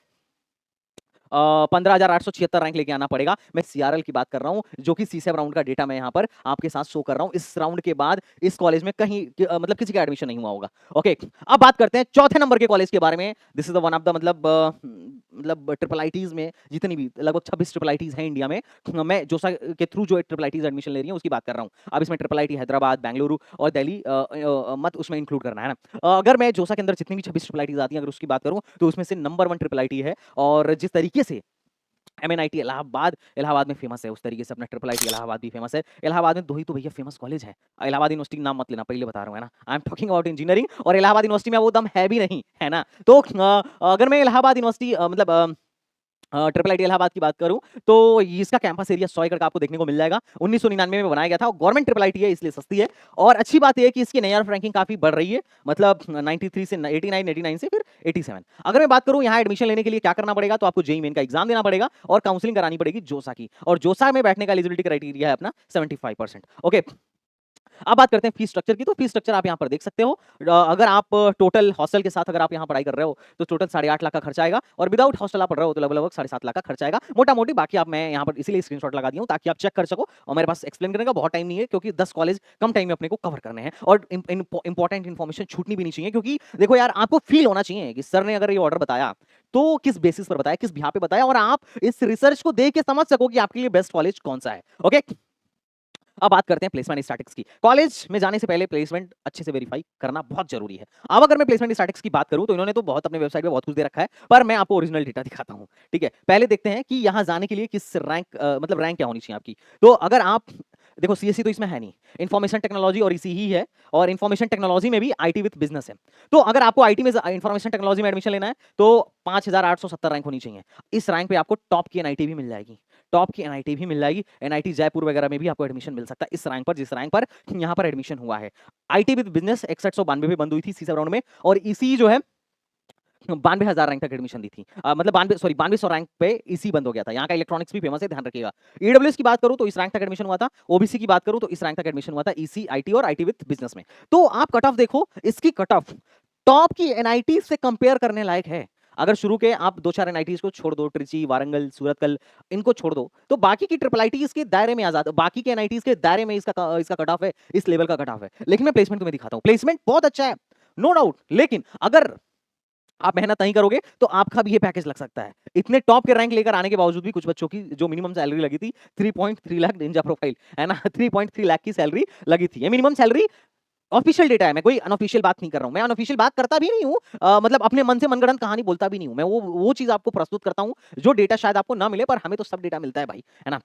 15,876 रैंक लेके आना पड़ेगा। मैं सीआरएल की बात कर रहा हूं, जो कि सीसेप राउंड का डेटा मैं यहां पर आपके साथ शो कर रहा हूं। इस राउंड के बाद इस कॉलेज में कहीं मतलब किसी का एडमिशन नहीं हुआ होगा। ओके, अब बात करते हैं चौथे नंबर के कॉलेज के बारे में। This is the one of the मतलब मतलब ट्रिपल आईटीज में जितनी भी लगभग 26 ट्रिपल आईटीज हैं इंडिया में, मैं जोसा के थ्रू जो ट्रिपल आईटीज एडमिशन ले रही हैं उसकी बात कर रहा हूँ। अब इसमें ट्रिपल आईटी हैदराबाद, बेंगलुरु और दिल्ली मत उसमें इंक्लूड करना है ना। अगर मैं जोसा के अंदर जितनी भी 26 ट्रिपल आईटीज आती हैं अगर उसकी बात करूँ तो उसमें से नंबर 1 ट्रिपल आईटी है। और जिस तरीके से एमएनआईटी इलाहाबाद में फेमस है, उस तरीके से अपना ट्रिपल आईटी इलाहाबाद भी फेमस है। इलाहाबाद में 2 ही तो भैया फेमस कॉलेज है। इलाहाबाद यूनिवर्सिटी नाम मत लेना, पहले बता रहा हूँ, है ना। I am talking about engineering, और इलाहाबाद यूनिवर्सिटी में वो दम है भी नहीं, है ना। तो अगर मैं इलाहाबाद यूनिवर्सिटी मतलब ट्रिपल आईटी इलाहाबाद की बात करूं तो इसका कैंपस एरिया 100 एकड़ का आपको देखने को मिल जाएगा। 1999 में बनाया गया था और गवर्नमेंट ट्रिपल आईटी है इसलिए सस्ती है। और अच्छी बात यह है कि इसकी एनआईआर रैंकिंग काफी बढ़ रही है, मतलब 93 से 89, 89 से फिर 87। अगर मैं बात करूं यहां एडमिशन लेने के लिए क्या करना पड़ेगा, तो आपको जेईई मेन का एग्जाम देना पड़ेगा और काउंसलिंग करानी पड़ेगी जोसा की, और जोसा में बैठने का एलिजिबिलिटी क्राइटेरिया है अपना 75%। ओके, अब बात करते हैं फीस स्ट्रक्चर की। तो फीस स्ट्रक्चर आप यहाँ पर देख सकते हो। अगर आप टोटल हॉस्टल के साथ अगर आप यहाँ पढ़ाई कर रहे हो तो टोटल 8.5 लाख का खर्चा आएगा, और विदाउट हॉस्टल आप पढ़ रहे हो तो लगभग 7.5 लाख का खर्चा आएगा मोटा मोटी। बाकी आप मैं यहाँ पर इसीलिए स्क्रीनशॉट लगा दिया हूँ ताकि आप चेक कर सको, और मेरे पास एक्सप्लेन करने का बहुत टाइम नहीं है क्योंकि 10 कॉलेज कम टाइम में अपने को कवर करने हैं, और इंपॉर्टेंट इन्फॉर्मेशन छूटनी भी नहीं चाहिए। क्योंकि देखो यार, आपको फील होना चाहिए कि सर ने अगर ये ऑर्डर बताया तो किस बेसिस पर बताया, किस बिहार पे बताया, और आप इस रिसर्च को देख के समझ सको कि आपके लिए बेस्ट कॉलेज कौन सा है। ओके, अब बात करते हैं प्लेसमेंट स्टैटिस्टिक्स की। कॉलेज में जाने से पहले प्लेसमेंट अच्छे से वेरीफाई करना बहुत जरूरी है। अब अगर मैं प्लेसमेंट स्टैटिस्टिक्स की बात करूं तो इन्होंने तो बहुत अपने वेबसाइट पे बहुत कुछ दे रखा है, पर मैं आपको ओरिजिनल डेटा दिखाता हूं। ठीक है, पहले देखते हैं कि यहां जाने के लिए किस रैंक मतलब रैंक क्या होनी चाहिए आपकी। तो अगर आप देखो, सीएससी तो इसमें है नहीं, इंफॉर्मेशन टेक्नोलॉजी और इसी ही है, और इंफॉर्मेशन टेक्नोलॉजी में भी आईटी विद बिजनेस है। तो अगर आपको आईटी में इंफॉर्मेशन टेक्नोलॉजी में एडमिशन लेना है तो 5870 रैंक होनी चाहिए। इस रैंक पे आपको टॉप की एनआईटी भी मिल जाएगी, टॉप की एनआईटी भी मिल जाएगी। एनआईटी जयपुर वगैरह में भी आपको एडमिशन मिल सकता है इस रैंक पर, जिस रैंक पर यहाँ पर एडमिशन हुआ है। आईटी विद बिजनेस 6192 पे बंद हुई थी सीसब राउंड में, और इसी जो है 92,000 रैंक तक एडमिशन दी थी। मतलब 9200 रैंक पे इसी बंद हो गया था। यहाँ का इलेक्ट्रॉनिक्स भी फेमस है, ध्यान रखिएगा। ईडब्ल्यूएस की बात करूं तो इस रैंक तक एडमिशन हुआ था, ओबीसी की बात करूं तो इस रैंक तक एडमिशन हुआ था, ईसी, आईटी और आईटी विद बिजनेस में। तो आप कट ऑफ देखो, इसकी कट ऑफ टॉप की एनआईटी से कंपेयर करने लायक है। अगर शुरू के आप 2-4 एनआईटीज को छोड़ दो, ट्रिची, वारंगल, सूरतकल, इनको छोड़ दो, तो बाकी की ट्रिपल आईटीज के दायरे में आजाद, बाकी के एनआईटीज के दायरे में इसका कट ऑफ है, इस लेवल का कट ऑफ है। लेकिन मैं प्लेसमेंट तुम्हें दिखाता हूं, प्लेसमेंट बहुत अच्छा है, नो डाउट। लेकिन अगर आप मेहनत नहीं करोगे तो आपका भी ये पैकेज लग सकता है। इतने टॉप के रैंक लेकर आने के बावजूद भी कुछ बच्चों की जो मिनिमम सैलरी लगी थी 3.3 लाख, निंजा प्रोफाइल है ना, 3.3 लाख की सैलरी लगी थी। ये मिनिमम सैलरी ऑफिशियल डेटा है, मैं कोई अनऑफिशियल बात नहीं कर रहा हूं, मैं अनऑफिशियल बात करता भी नहीं हूं, मतलब अपने मन से मनगढ़ंत कहानी बोलता भी नहीं हूं। मैं वो चीज आपको प्रस्तुत करता हूं जो डेटा शायद आपको ना मिले, पर हमें तो सब डेटा मिलता है भाई, है ना।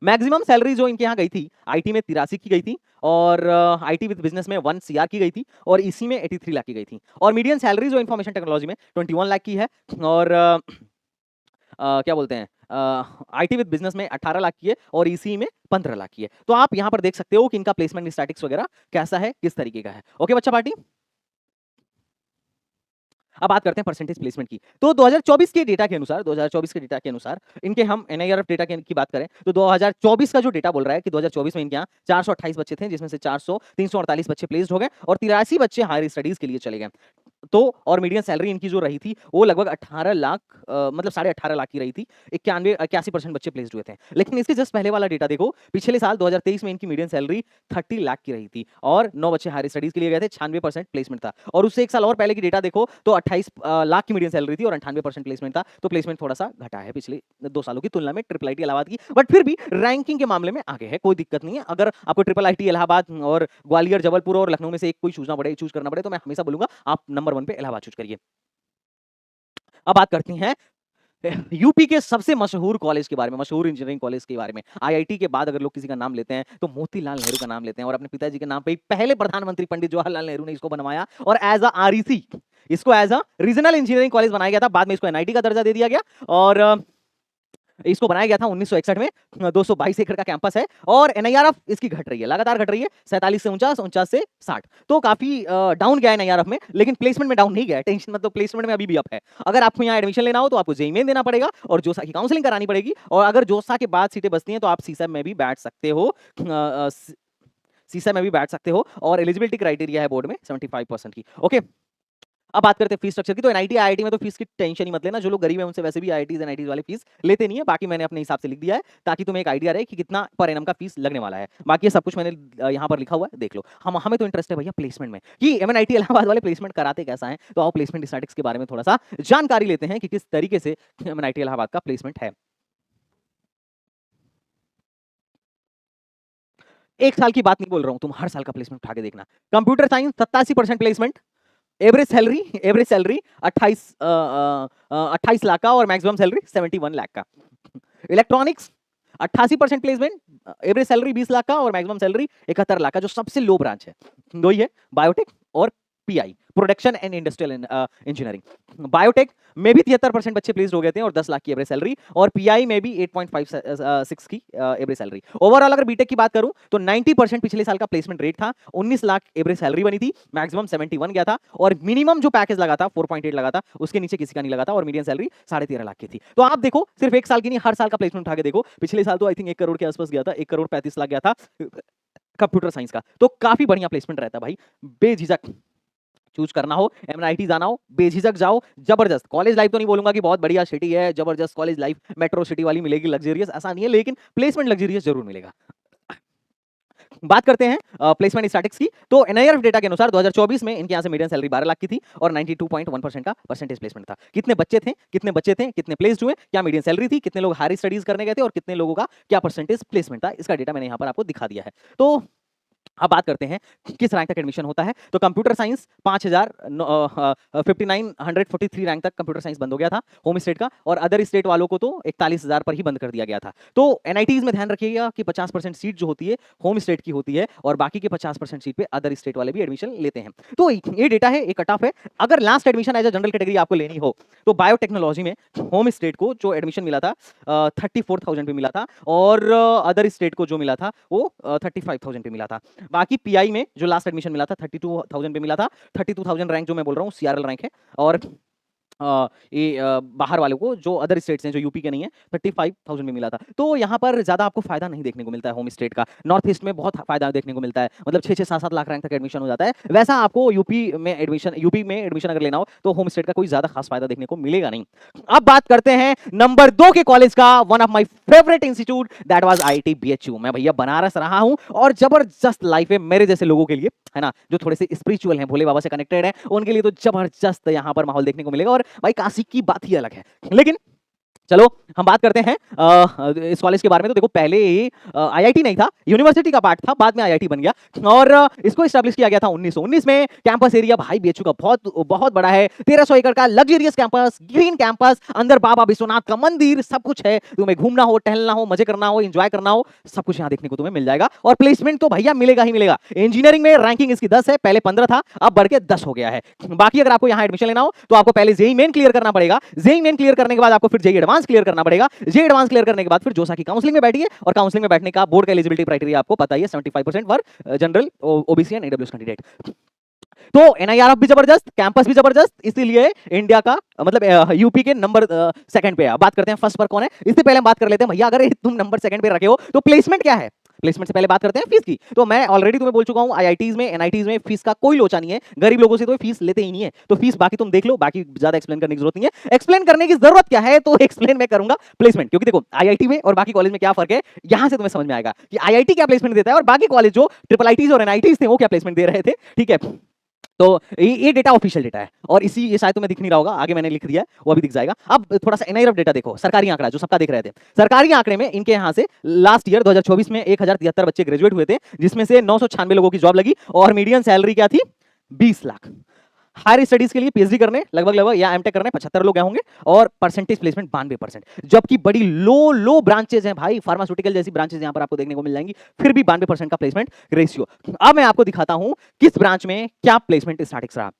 मैक्सिमम सैलरी जो इनके यहाँ गई थी, आईटी में 83 की गई थी, और आईटी विद बिजनेस में 1 सीआर की गई थी, और इसी में 83 लाख की गई थी। और मीडियम सैलरी जो इन्फॉर्मेशन टेक्नोलॉजी में 21 लाख की है, और क्या बोलते हैं, आईटी विद बिजनेस में 18 लाख की है, और इसी में 15 लाख की है। तो आप यहाँ पर देख सकते हो कि इनका प्लेसमेंट स्टैटिक्स वगैरह कैसा है, किस तरीके का है। ओके बच्चा पार्टी, अब बात करते हैं परसेंटेज प्लेसमेंट की। तो 2024 के डेटा के अनुसार इनके हम एनआईआरएफ डेटा की बात करें तो 2024 का जो डेटा बोल रहा है कि 2024 में इनके यहाँ 428 बच्चे थे, जिसमें से 348 बच्चे प्लेस्ड हो गए और 83 बच्चे हायर स्टडीज के लिए चले गए। तो और मीडियम सैलरी इनकी जो रही थी वो लगभग 18 लाख मतलब 18.5 लाख की रही थी। 81% बच्चे प्लेस्ड हुए थे। लेकिन इसके जस्ट पहले वाला डेटा देखो, पिछले साल 2023 में इनकी मीडियम सैलरी 30 लाख की रही थी और 9 बच्चे हायर स्टडीज के लिए गए थे, 96% प्लेसमेंट था। और उससे एक साल और पहले की डेटा देखो तो 28 लाख की मीडियम सैलरी थी और 98% प्लेसमेंट था। तो प्लेसमेंट थोड़ा सा घटा है पिछले 2 सालों की तुलना में ट्रिपल आईटी इलाहाबाद की, बट फिर भी रैंकिंग के मामले में आगे है, कोई दिक्कत नहीं है। अगर आपको ट्रिपल आईटी इलाहाबाद और ग्वालियर, जबलपुर और लखनऊ में से एक कोई चूज करना पड़े तो मैं हमेशा बोलूंगा आप नंबर 1 पे इलाहाबाद चूज करिए। अब बात करती हैं यूपी के सबसे मशहूर कॉलेज के बारे में, मशहूर इंजीनियरिंग कॉलेज के बारे में। आईआईटी के बाद अगर लोग किसी का नाम लेते हैं तो मोतीलाल नेहरू का नाम लेते हैं, और अपने पिताजी के नाम पे पहले प्रधानमंत्री पंडित जवाहरलाल नेहरू ने इसको बनवाया और एज अ आरईसी इसको as a regional engineering college बनाया गया था। बाद में इसको एनआईटी का दर्जा दे दिया गया और इसको बनाया गया था 1961 में। 222 एकड़ का कैंपस है और एनआईआरएफ इसकी घट रही है, लगातार घट रही है, 47 से 49, 49 से 60। तो काफी डाउन गया है एनआईआरएफ में, लेकिन प्लेसमेंट में डाउन नहीं गया है, टेंशन मतलब प्लेसमेंट में अभी भी अप है। अगर आपको यहाँ एडमिशन लेना हो तो आपको जेईई मेन देना पड़ेगा और जोसा की काउंसलिंग करानी पड़ेगी, और अगर जोसा के बाद सीटें बचती हैं तो आप सीसैट में भी बैठ सकते हो, सीसैट में भी बैठ सकते हो, और एलिजिबिलिटी क्राइटेरिया है बोर्ड में 75% की। ओके, अब बात करते हैं फीस स्ट्रक्चर की। तो एनआईटी आईआईटी में तो फीस की टेंशन ही मत लेना, जो लोग गरीब हैं उनसे वैसे भी आईआईटीज एनआईटीज वाले फीस लेते नहीं है। बाकी मैंने अपने हिसाब से लिख दिया है ताकि तुम्हें एक आइडिया रहे कि कितना पर एनम का फीस लगने वाला है। बाकी ये सब कुछ मैंने यहाँ पर लिखा हुआ है, देख लो। हमें तो इंटरेस्ट है भैया प्लेसमेंट में कि एमएनआईटी इलाहाबाद वाले प्लेसमेंट कराते कैसा है। तो आओ प्लेसमेंट स्टैटिस्टिक्स के बारे में थोड़ा सा जानकारी लेते हैं कि किस तरीके से एमएनआईटी इलाहाबाद का प्लेसमेंट है। एक साल की बात नहीं बोल रहा हूं, तुम हर साल का प्लेसमेंट उठा के देखना। Computer science 87% placement, average salary 28 lakh का और मैक्सिमम सैलरी 71 लाख का। Electronics 88% placement, average salary 20 lakh का और मैक्सिमम सैलरी 71 लाख का, जो सबसे लो ब्रांच है। दो ही है, बायोटेक और pi, production and industrial engineering. Biotech में भी 73% बच्चे प्लेस्ड हो गए थे और 10 लाख की एवरेज सैलरी, और पीआई में भी 8.56 की एवरेज सैलरी। ओवरऑल अगर बीटेक की बात करूं तो 90% पिछले साल का प्लेसमेंट रेट था, 19 लाख एवरेज सैलरी बनी थी, मैक्सिमम 71 गया था, और मिनिमम जो पैकेज लगा था 4.8 लगा था, उसके नीचे किसी का नहीं लगा था, और मीडियन सैलरी 13.5 लाख की थी। तो आप देखो, सिर्फ एक साल की नहीं, हर साल का प्लेसमेंट उठा के देखो। पिछले साल तो आई थिंक 1 करोड़ के आसपास गया था, 1 करोड़ 35 लाख गया था कंप्यूटर साइंस का। तो काफी बढ़िया प्लेसमेंट रहता है भाई। बेझिझक चूज करना हो, एमएनआईटी जाना हो, बेझिझक जाओ। जबरदस्त कॉलेज लाइफ तो नहीं बोलूंगा कि बहुत बढ़िया सिटी है, जबरदस्त कॉलेज लाइफ मेट्रो सिटी वाली मिलेगी, लग्जरियस, ऐसा नहीं है, लेकिन प्लेसमेंट लग्जरियस जरूर मिलेगा। बात करते हैं प्लेसमेंट स्टैटिस्टिक्स की। तो एनआईआरएफ डेटा के अनुसार 2024 में इनके यहाँ से मीडियन सैलरी 12 लाख की थी और 92.1% का परसेंटेज प्लेसमेंट था। कितने बच्चे थे, कितने प्लेस्ड हुए, क्या मीडियन सैलरी थी, कितने लोग हायर स्टडीज करने गए थे और कितने लोगों का क्या परसेंटेज प्लेसमेंट था, इसका डेटा मैंने यहाँ पर आपको दिखा दिया है। तो अब बात करते हैं किस रैंक तक एडमिशन होता है। तो कंप्यूटर साइंस 5943 रैंक तक कंप्यूटर साइंस बंद हो गया था होम स्टेट का, और अदर स्टेट वालों को तो 41,000 पर ही बंद कर दिया गया था। तो एनआईटीज में ध्यान रखिएगा कि 50% सीट जो होती है होम स्टेट की होती है, और बाकी के 50% सीट पे अदर स्टेट वाले भी एडमिशन लेते हैं। तो ये डेटा है, एक कट ऑफ है। अगर last admission as a general category आपको लेनी हो तो बायोटेक्नोलॉजी में होम स्टेट को जो एडमिशन मिला था 34,000 पे मिला था, और अदर स्टेट को जो मिला था वो 35,000 पे मिला था। बाकी पीआई में जो लास्ट एडमिशन मिला था 32,000 पे मिला था। 32,000 रैंक जो मैं बोल रहा हूँ सीआरएल रैंक है, और बाहर वालों को जो अदर स्टेट्स हैं जो यूपी के नहीं है 35,000 में मिला था। तो यहाँ पर ज्यादा आपको फायदा नहीं देखने को मिलता है होम स्टेट का। नॉर्थ ईस्ट में बहुत फायदा देखने को मिलता है, मतलब 6-6, 7-7 लाख रैंक तक एडमिशन हो जाता है। वैसा आपको यूपी में एडमिशन अगर लेना हो तो होम स्टेट का कोई ज्यादा खास फायदा देखने को मिलेगा नहीं। अब बात करते हैं नंबर 2 के कॉलेज का, one of my favourite institute, that was IIT BHU. मैं भैया बनारस रहा हूं, और जबरदस्त लाइफ है मेरे जैसे लोगों के लिए, है ना, जो थोड़े से स्पिरिचुअल हैं, भोले बाबा से कनेक्टेड है, उनके लिए तो जबरदस्त यहाँ पर माहौल देखने को मिलेगा। और भाई काशी की बात ही अलग है। लेकिन चलो हम बात करते हैं इस कॉलेज के बारे में। तो देखो, पहले आईआईटी नहीं था, यूनिवर्सिटी का पार्ट था, बाद में आईआईटी बन गया, और इसको एस्टैब्लिश किया गया था 1919 में। कैंपस एरिया भाई बीएचयू का बहुत बड़ा है, 1300 एकड़ का लग्जरियस कैंपस, ग्रीन कैंपस, अंदर बाबा विश्वनाथ का मंदिर, सब कुछ है। तुम्हें घूमना हो, टहलना हो, मजे करना हो, एंजॉय करना हो, सब कुछ यहाँ देखने को तुम्हें मिल जाएगा। और प्लेसमेंट तो भैया मिलेगा ही मिलेगा। इंजीनियरिंग में रैंकिंग इसकी 10 है, पहले 15 था, अब बढ़ के 10 हो गया है। बाकी अगर आपको यहाँ एडमिशन लेना हो तो आपको पहले जेईई मेन क्लियर करना पड़ेगा, जेईई मेन क्लियर करने के बाद आपको फिर जेईई एडवांस क्लियर करना पड़ेगा, जे एडवांस क्लियर करने के बाद फिर जोसा की काउंसलिंग में बैठिए, और काउंसलिंग में बैठने का बोर्ड का एलिजिबिलिटी क्राइटेरिया आपको पता ही है, 75% for general, OBC and EWS candidate. तो एनआईआरएफ भी जबरदस्त, कैंपस भी जबरदस्त, इसीलिए इंडिया का मतलब यूपी के नंबर 2 पे है। बात करते हैं फर्स्ट पर कौन है, इससे पहले हम बात कर लेते हैं भैया अगर तुम नंबर 2 पे रखे हो तो प्लेसमेंट क्या है। प्लेसमेंट से पहले बात करते हैं फीस की। तो मैं ऑलरेडी तुम्हें बोल चुका हूं, आईआईटीज में, एनआईटीज में फीस का कोई लोचा नहीं है, गरीब लोगों से तो फीस लेते ही नहीं है। तो फीस बाकी तुम देख लो, बाकी ज्यादा एक्सप्लेन करने की जरूरत नहीं है। एक्सप्लेन करने की जरूरत क्या है, तो एक्सप्लेन मैं करूंगा प्लेसमेंट, क्योंकि देखो आईआईटी में और बाकी कॉलेज में क्या फर्क है, यहां से तुम्हें समझ में आएगा कि आईआईटी क्या प्लेसमेंट देता है और बाकी कॉलेज जो ट्रिपल आईटीज और एनआईटीज थे वो क्या प्लेसमेंट दे रहे थे। ठीक है, तो ये डेटा ऑफिशियल डेटा है, और इसी ये शायद तुम्हें दिख नहीं रहा होगा, आगे मैंने लिख दिया है, वो अभी दिख जाएगा। अब थोड़ा सा एनआईआरएफ डेटा देखो, सरकारी आंकड़ा जो सबका देख रहे थे। सरकारी आंकड़े में इनके यहाँ से लास्ट ईयर 2024 में 1073 बच्चे ग्रेजुएट हुए थे, जिसमें से 996 लोगों की जॉब लगी, और मीडियन सैलरी क्या थी, 20 लाख। हायर स्टडीज के लिए पीएचडी करने लगभग या एमटेक करने 75 लोग गए होंगे, और परसेंटेज प्लेसमेंट 92%। जबकि बड़ी लो ब्रांचेज हैं भाई, फार्मास्यूटिकल जैसी ब्रांचेज यहां पर आपको देखने को मिल जाएंगी, फिर भी 92% का प्लेसमेंट रेशियो। अब मैं आपको दिखाता हूं किस ब्रांच में क्या प्लेसमेंट स्टैटिस्टिक्स रहा।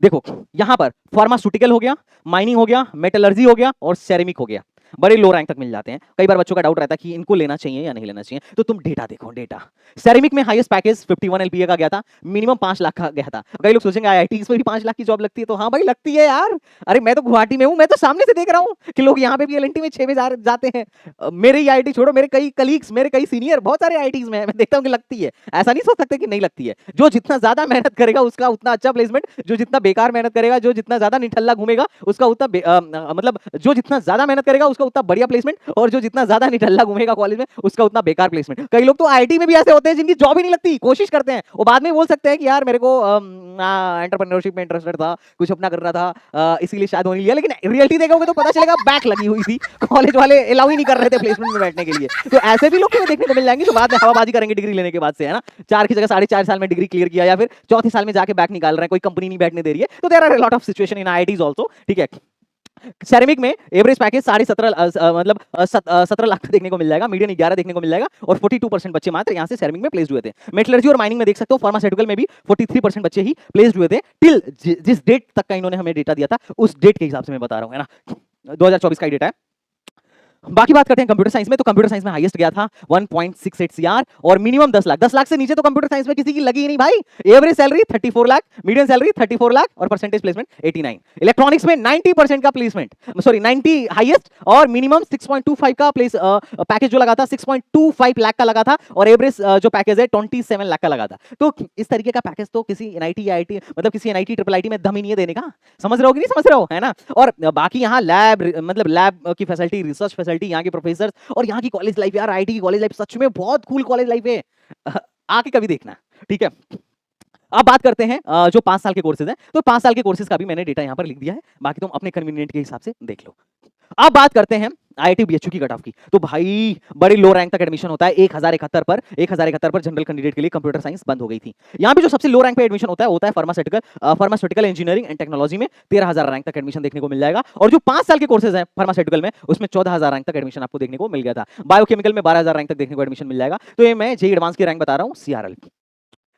देखो यहां पर फार्मास्यूटिकल हो गया, माइनिंग हो गया, मेटलर्जी हो गया, और सेरेमिक हो गया। बड़े लो रैंक तक मिल जाते हैं। कई बार बच्चों का डाउट रहता है कि इनको लेना चाहिए या नहीं लेना चाहिए, तो तुम डेटा देखो, डेटा सेरेमिक में हाईएस्ट पैकेज 51 एलपीए का गया था, मिनिमम 5 लाख का गया था। कई लोग सोचेंगे आईआईटीज में भी 5 लाख की जॉब लगती है, तो हाँ भाई लगती है यार। अरे मैं तो गुवाहाटी में हूँ, मैं तो सामने से देख रहा हूँ कि लोग यहाँ पे भी एलएनटी में 6 बजे जाते हैं। मेरे ही आईआईटी छोड़ो, मेरे कई कलीग्स, मेरे कई सीनियर बहुत सारे आईआईटीज में मैं देखता हूँ कि लगती है। ऐसा नहीं सोच सकते कि नहीं लगती है। जो जितना ज्यादा मेहनत करेगा उसका उतना अच्छा प्लेसमेंट, जो जितना बेकार मेहनत करेगा, जो जितना ज्यादा निठल्ला घूमेगा उसका उतना मतलब जो जितना ज्यादा मेहनत करेगा उसका उतना बढ़िया प्लेसमेंट, और जो जितना ज्यादा निठल्ला घूमेगा कॉलेज में उसका उतना बेकार प्लेसमेंट। कई लोग तो आईआईटी में भी ऐसे होते हैं जिनकी जॉब ही नहीं लगती, कोशिश करते हैं, वो बाद में बोल सकते हैं कि यार मेरे को एंटरप्रेन्योरशिप में इंटरेस्टेड था, कुछ अपना करना था, इसीलिए शायद हो नहीं लिया। लेकिन रियलिटी देखोगे तो पता चलेगा बैक लगी हुई थी, कॉलेज वाले अलाउ ही नहीं कर रहे थे प्लेसमेंट में बैठने के लिए। तो ऐसे भी लोग तुम्हें देखने को मिल जाएंगे जो बाद में हवाबाजी करेंगे डिग्री लेने के बाद से, है ना। 4 की जगह 4.5 साल में डिग्री क्लियर किया, या फिर चौथे साल में जाके बैक निकाल रहे हैं, कोई कंपनी नहीं बैठने दे रही है। तो there are a lot of situation in IITs also, ठीक है। सेरेमिक में एवरेज पैकेज 17.5 मतलब 17 लाख का देखने को मिल जाएगा, मीडियन 11 देखने को मिल जाएगा, और 42% बच्चे मात्र यहां से सेरेमिक में प्लेस्ड हुए थे। मेटलर्जी और माइनिंग में देख सकते हो, फार्मास्यूटिकल में भी 43% बच्चे ही प्लेस्ड हुए थे टिल जिस डेट तक का इन्होंने हमें डेटा दिया था, उस डेट के हिसाब से मैं बता रहा हूं, है ना। 2024 का ही डेटा है। बाकी बात करते हैं कंप्यूटर साइंस में, तो कंप्यूटर साइंस में हाईएस्ट गया था 1.68 सीआर, और मिनिमम 10 लाख। 10 लाख से नीचे तो कंप्यूटर साइंस में किसी की लगी ही नहीं भाई। Average salary 34 lakh, medium salary 34 lakh, और परसेंटेज प्लेसमेंट 89। इलेक्ट्रॉनिक्स में 90% का प्लेसमेंट, सॉरी 90 हाईएस्ट, और मिनिमम 6.25 का प्लेस पैकेज जो लगा था 6.25 लाख का लगा था, और एवरेज जो पैकेज है 27 लाख का लगा था। तो इस तरीके का पैकेज तो किसी एनआईटी आईआईटी मतलब किसी एनआईटी ट्रिपल आईटी में दम ही नहीं है देने का। समझ रहे हो कि नहीं समझ रहे हो, है ना। और बाकी यहाँ लैब मतलब लैब की फैसिलिटी, रिसर्च फैसिलिटी, यहाँ के प्रोफेसर और यहाँ की कॉलेज लाइफ, यार आईआईटी की कॉलेज लाइफ सच में बहुत कूल कॉलेज लाइफ है। आके कभी देखना, ठीक है। अब बात करते हैं जो 5 साल के कोर्सेज हैं, तो 5 साल के कोर्सेज का भी मैंने डेटा यहाँ पर लिख दिया है, बाकी तुम अपने कन्वीनियंट के हिसाब से देख लो। अब बात करते हैं आईआईटी बीएचयू की कट ऑफ की, तो भाई बड़ी लो रैंक तक एडमिशन होता है। 1071 पर जनरल कैंडिडेट के लिए कंप्यूटर साइंस बंद हो गई थी। यहाँ पे जो सबसे लो रैंक पे एडमिशन होता है फार्मास्यूटिकल इंजीनियरिंग एंड टेक्नोलॉजी में 13,000 रैंक तक एडमिशन देखने को मिल जाएगा। और जो 5 साल के कोर्सेज हैं फार्मास्यूटिकल में, उसमें 14,000 रैंक तक एडमिशन आपको देखने को मिल गया था। बायोकेमिकल में 12,000 रैंक तक देखने को एडमिशन मिल जाएगा। तो ये मैं जेईई एडवांस की रैंक बता रहा हूँ, सीआरएल।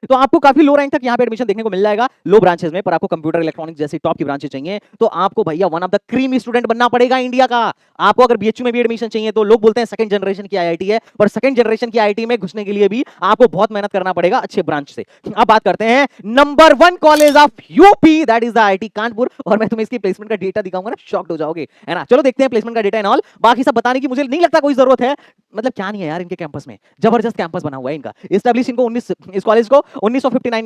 तो आपको काफी लो रैंक तक यहाँ पे एडमिशन देखने को मिल जाएगा लो ब्रांचेस में, पर आपको कंप्यूटर इलेक्ट्रॉनिक्स जैसी टॉप की ब्रांचेस चाहिए तो आपको भैया one of the creamy student बनना पड़ेगा इंडिया का। आपको अगर बीएचयू में भी एडमिशन चाहिए, तो लोग बोलते हैं सेकंड जनरेशन की आईआईटी है, पर सेकंड जनरेशन की आईआईटी में घुसने के लिए भी आपको बहुत मेहनत करना पड़ेगा अच्छे ब्रांच से। अब बात करते हैं number 1 college of UP, that is the IIT Kanpur, और मैं तुम्हें इसकी प्लेसमेंट का डेटा दिखाऊंगा ना, शॉक्ड हो जाओगे, है ना। चलो देखते हैं प्लेसमेंट का डेटा एंड ऑल। बाकी सब बताने की मुझे नहीं लगता कोई जरूरत है, मतलब क्या नहीं है यार इनके कैंपस में, जबरदस्त कैंपस बना हुआ है इनका। एस्टैब्लिश इनको 19 इस कॉलेज को 1959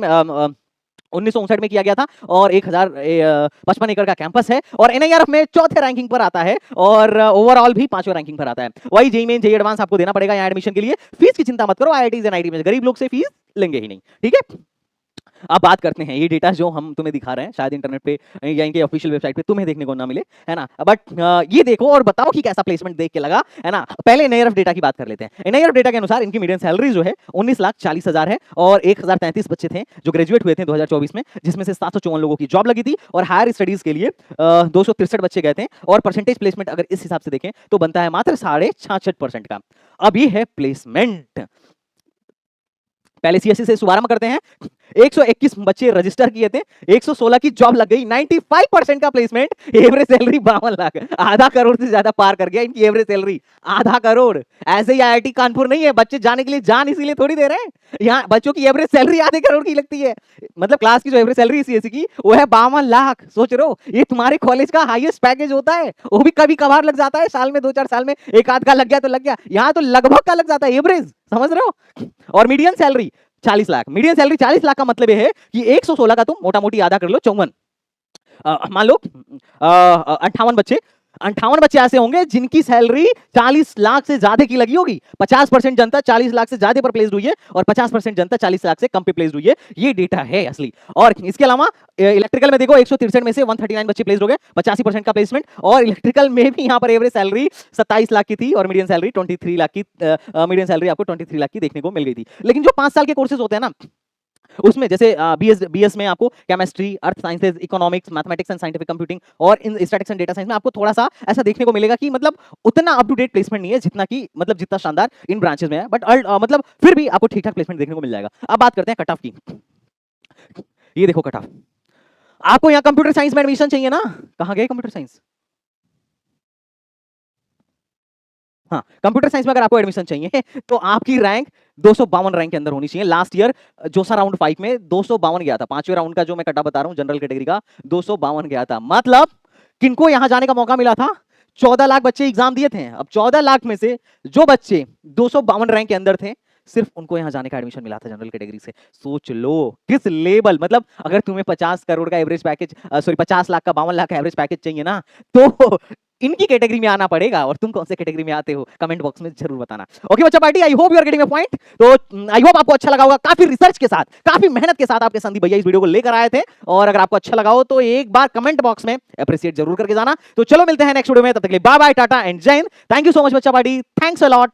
में किया गया था, और 1055 एकड़ का कैंपस है, और एनआईआरएफ में चौथे रैंकिंग पर आता है, और ओवरऑल भी 5वें रैंकिंग पर आता है। वही जेईई मेन, जेईई एडवांस आपको देना पड़ेगा यहाँ एडमिशन के लिए। फीस की चिंता मत करो, आईआईटीज एंड आईआईटी में गरीब लोग से फीस लेंगे ही नहीं, ठीक है। अब बात करते हैं, ये डेटा जो हम तुम्हें दिखा रहे हैं शायद इंटरनेट पे या इनके ऑफिशियल वेबसाइट पे तुम्हें देखने को ना मिले, है ना, बट ये देखो और बताओ कि कैसा प्लेसमेंट देख के लगा, है ना। पहले एनआईआरएफ डेटा की बात कर लेते हैं। एनआईआरएफ डेटा के अनुसार इनकी मीडियन सैलरी जो है 19,40,000 है, और 1033 बच्चे थे जो ग्रेजुएट हुए थे 2024 में, जिसमें से 754 लोगों की जॉब लगी थी, और हायर स्टडीज के लिए 263 बच्चे गए थे, और परसेंटेज प्लेसमेंट अगर इस हिसाब से देखें तो बनता है मात्र 66.5% का। अब ये है प्लेसमेंट। पहले सीएससी से शुभारंभ करते हैं। 121 बच्चे रजिस्टर किए थे, 116 की जॉब लग गई, 95% का प्लेसमेंट, एवरेज सैलरी 52 लाख, आधा करोड़ से ज्यादा पार कर गया इनकी एवरेज सैलरी, आधा करोड़। ऐसे ही आईआईटी कानपुर नहीं है, बच्चे जाने के लिए जान इसीलिए थोड़ी दे रहे हैं, यहाँ बच्चों की एवरेज सैलरी आधे करोड़ की लगती है। मतलब क्लास की जो एवरेज सैलरी सीएससी की वो है 52 लाख। सोच रहे हो, ये तुम्हारे कॉलेज का हाईएस्ट पैकेज होता है, वो भी कभी कभार लग जाता है, साल में 2-4 साल में एक आध का लग गया तो लग गया, यहाँ तो लगभग का लग जाता है एवरेज, समझ रहे हो। और median salary 40 lakh, median salary 40 lakh का मतलब है कि 116 का तुम मोटा मोटी आधा कर लो 54, मान लो 58 बच्चे ऐसे होंगे जिनकी सैलरी 40 लाख से ज्यादा की लगी होगी। 50% जनता 40 लाख से ज्यादा पर प्लेस्ड हुई है, और 50% जनता 40 लाख से कम पे प्लेस्ड हुई है। ये डेटा है असली। और इसके अलावा इलेक्ट्रिकल में देखो 163 में से 139 बच्चे प्लेस्ड हो गए, 85% का प्लेसमेंट। और इलेक्ट्रिकल में भी यहाँ पर एवरेज सैलरी 27 लाख की थी, और मीडियन सैलरी 23 लाख की, मीडियन सैलरी आपको 23 लाख की देखने को मिल गई थी। लेकिन जो 5 साल के कोर्सेज होते हैं ना, उसमें जैसे बीएस में आपको chemistry, earth sciences, economics, mathematics and scientific computing, और इन स्टैटिस्टिक्स एंड डेटा साइंस में आपको थोड़ा सा ऐसा देखने को मिलेगा कि मतलब उतना अप टू डेट प्लेसमेंट नहीं है जितना कि मतलब जितना शानदार इन ब्रांचेस में है, बट मतलब फिर भी आपको ठीक ठाक प्लेसमेंट देखने को मिल जाएगा। अब बात करते हैं कट ऑफ की। ये देखो कट ऑफ, आपको यहाँ कंप्यूटर साइंस में एडमिशन चाहिए ना, कहाँ गए कंप्यूटर साइंस, हाँ, कंप्यूटर साइंस में अगर आपको एडमिशन चाहिए तो आपकी रैंक 252 रैंक के अंदर होनी चाहिए। लास्ट ईयर जोसा राउंड 5 में 252 गया था। 5वें राउंड का जो मैं कटा बता रहा हूँ जनरल कैटेगरी का 252 गया था। मतलब किनको यहां जाने का मौका मिला था? 14 लाख बच्चे एग्जाम दिए थे। अब 14 लाख में से जो बच्चे 252 रैंक के अंदर थे सिर्फ उनको यहां जाने का एडमिशन मिला था जनरल कैटेगरी से। सोच लो किस लेवल, मतलब अगर तुम्हें 50 करोड़ का एवरेज पैकेज, सॉरी 50 लाख का 52 लाख का एवरेज पैकेज चाहिए ना, तो इनकी कैटेगरी में आना पड़ेगा। और तुम कौन से कैटेगरी में आते हो कमेंट बॉक्स में जरूर बताना। ओके बच्चा party, I hope you are getting a point. तो आई होप आपको अच्छा लगा होगा। काफी रिसर्च के साथ, काफी मेहनत के साथ आपके संदीप भैया इस वीडियो को लेकर आए थे। और अगर आपको अच्छा लगा हो तो एक बार कमेंट बॉक्स में अप्रिशिएट जरूर करके जाना। तो चलो मिलते हैं नेक्स्ट वीडियो में, तब तक के लिए बाय बाय, टाटा एंड जय Hind. Thank you so much बच्चा पार्टी, थैंक्स अ लॉट।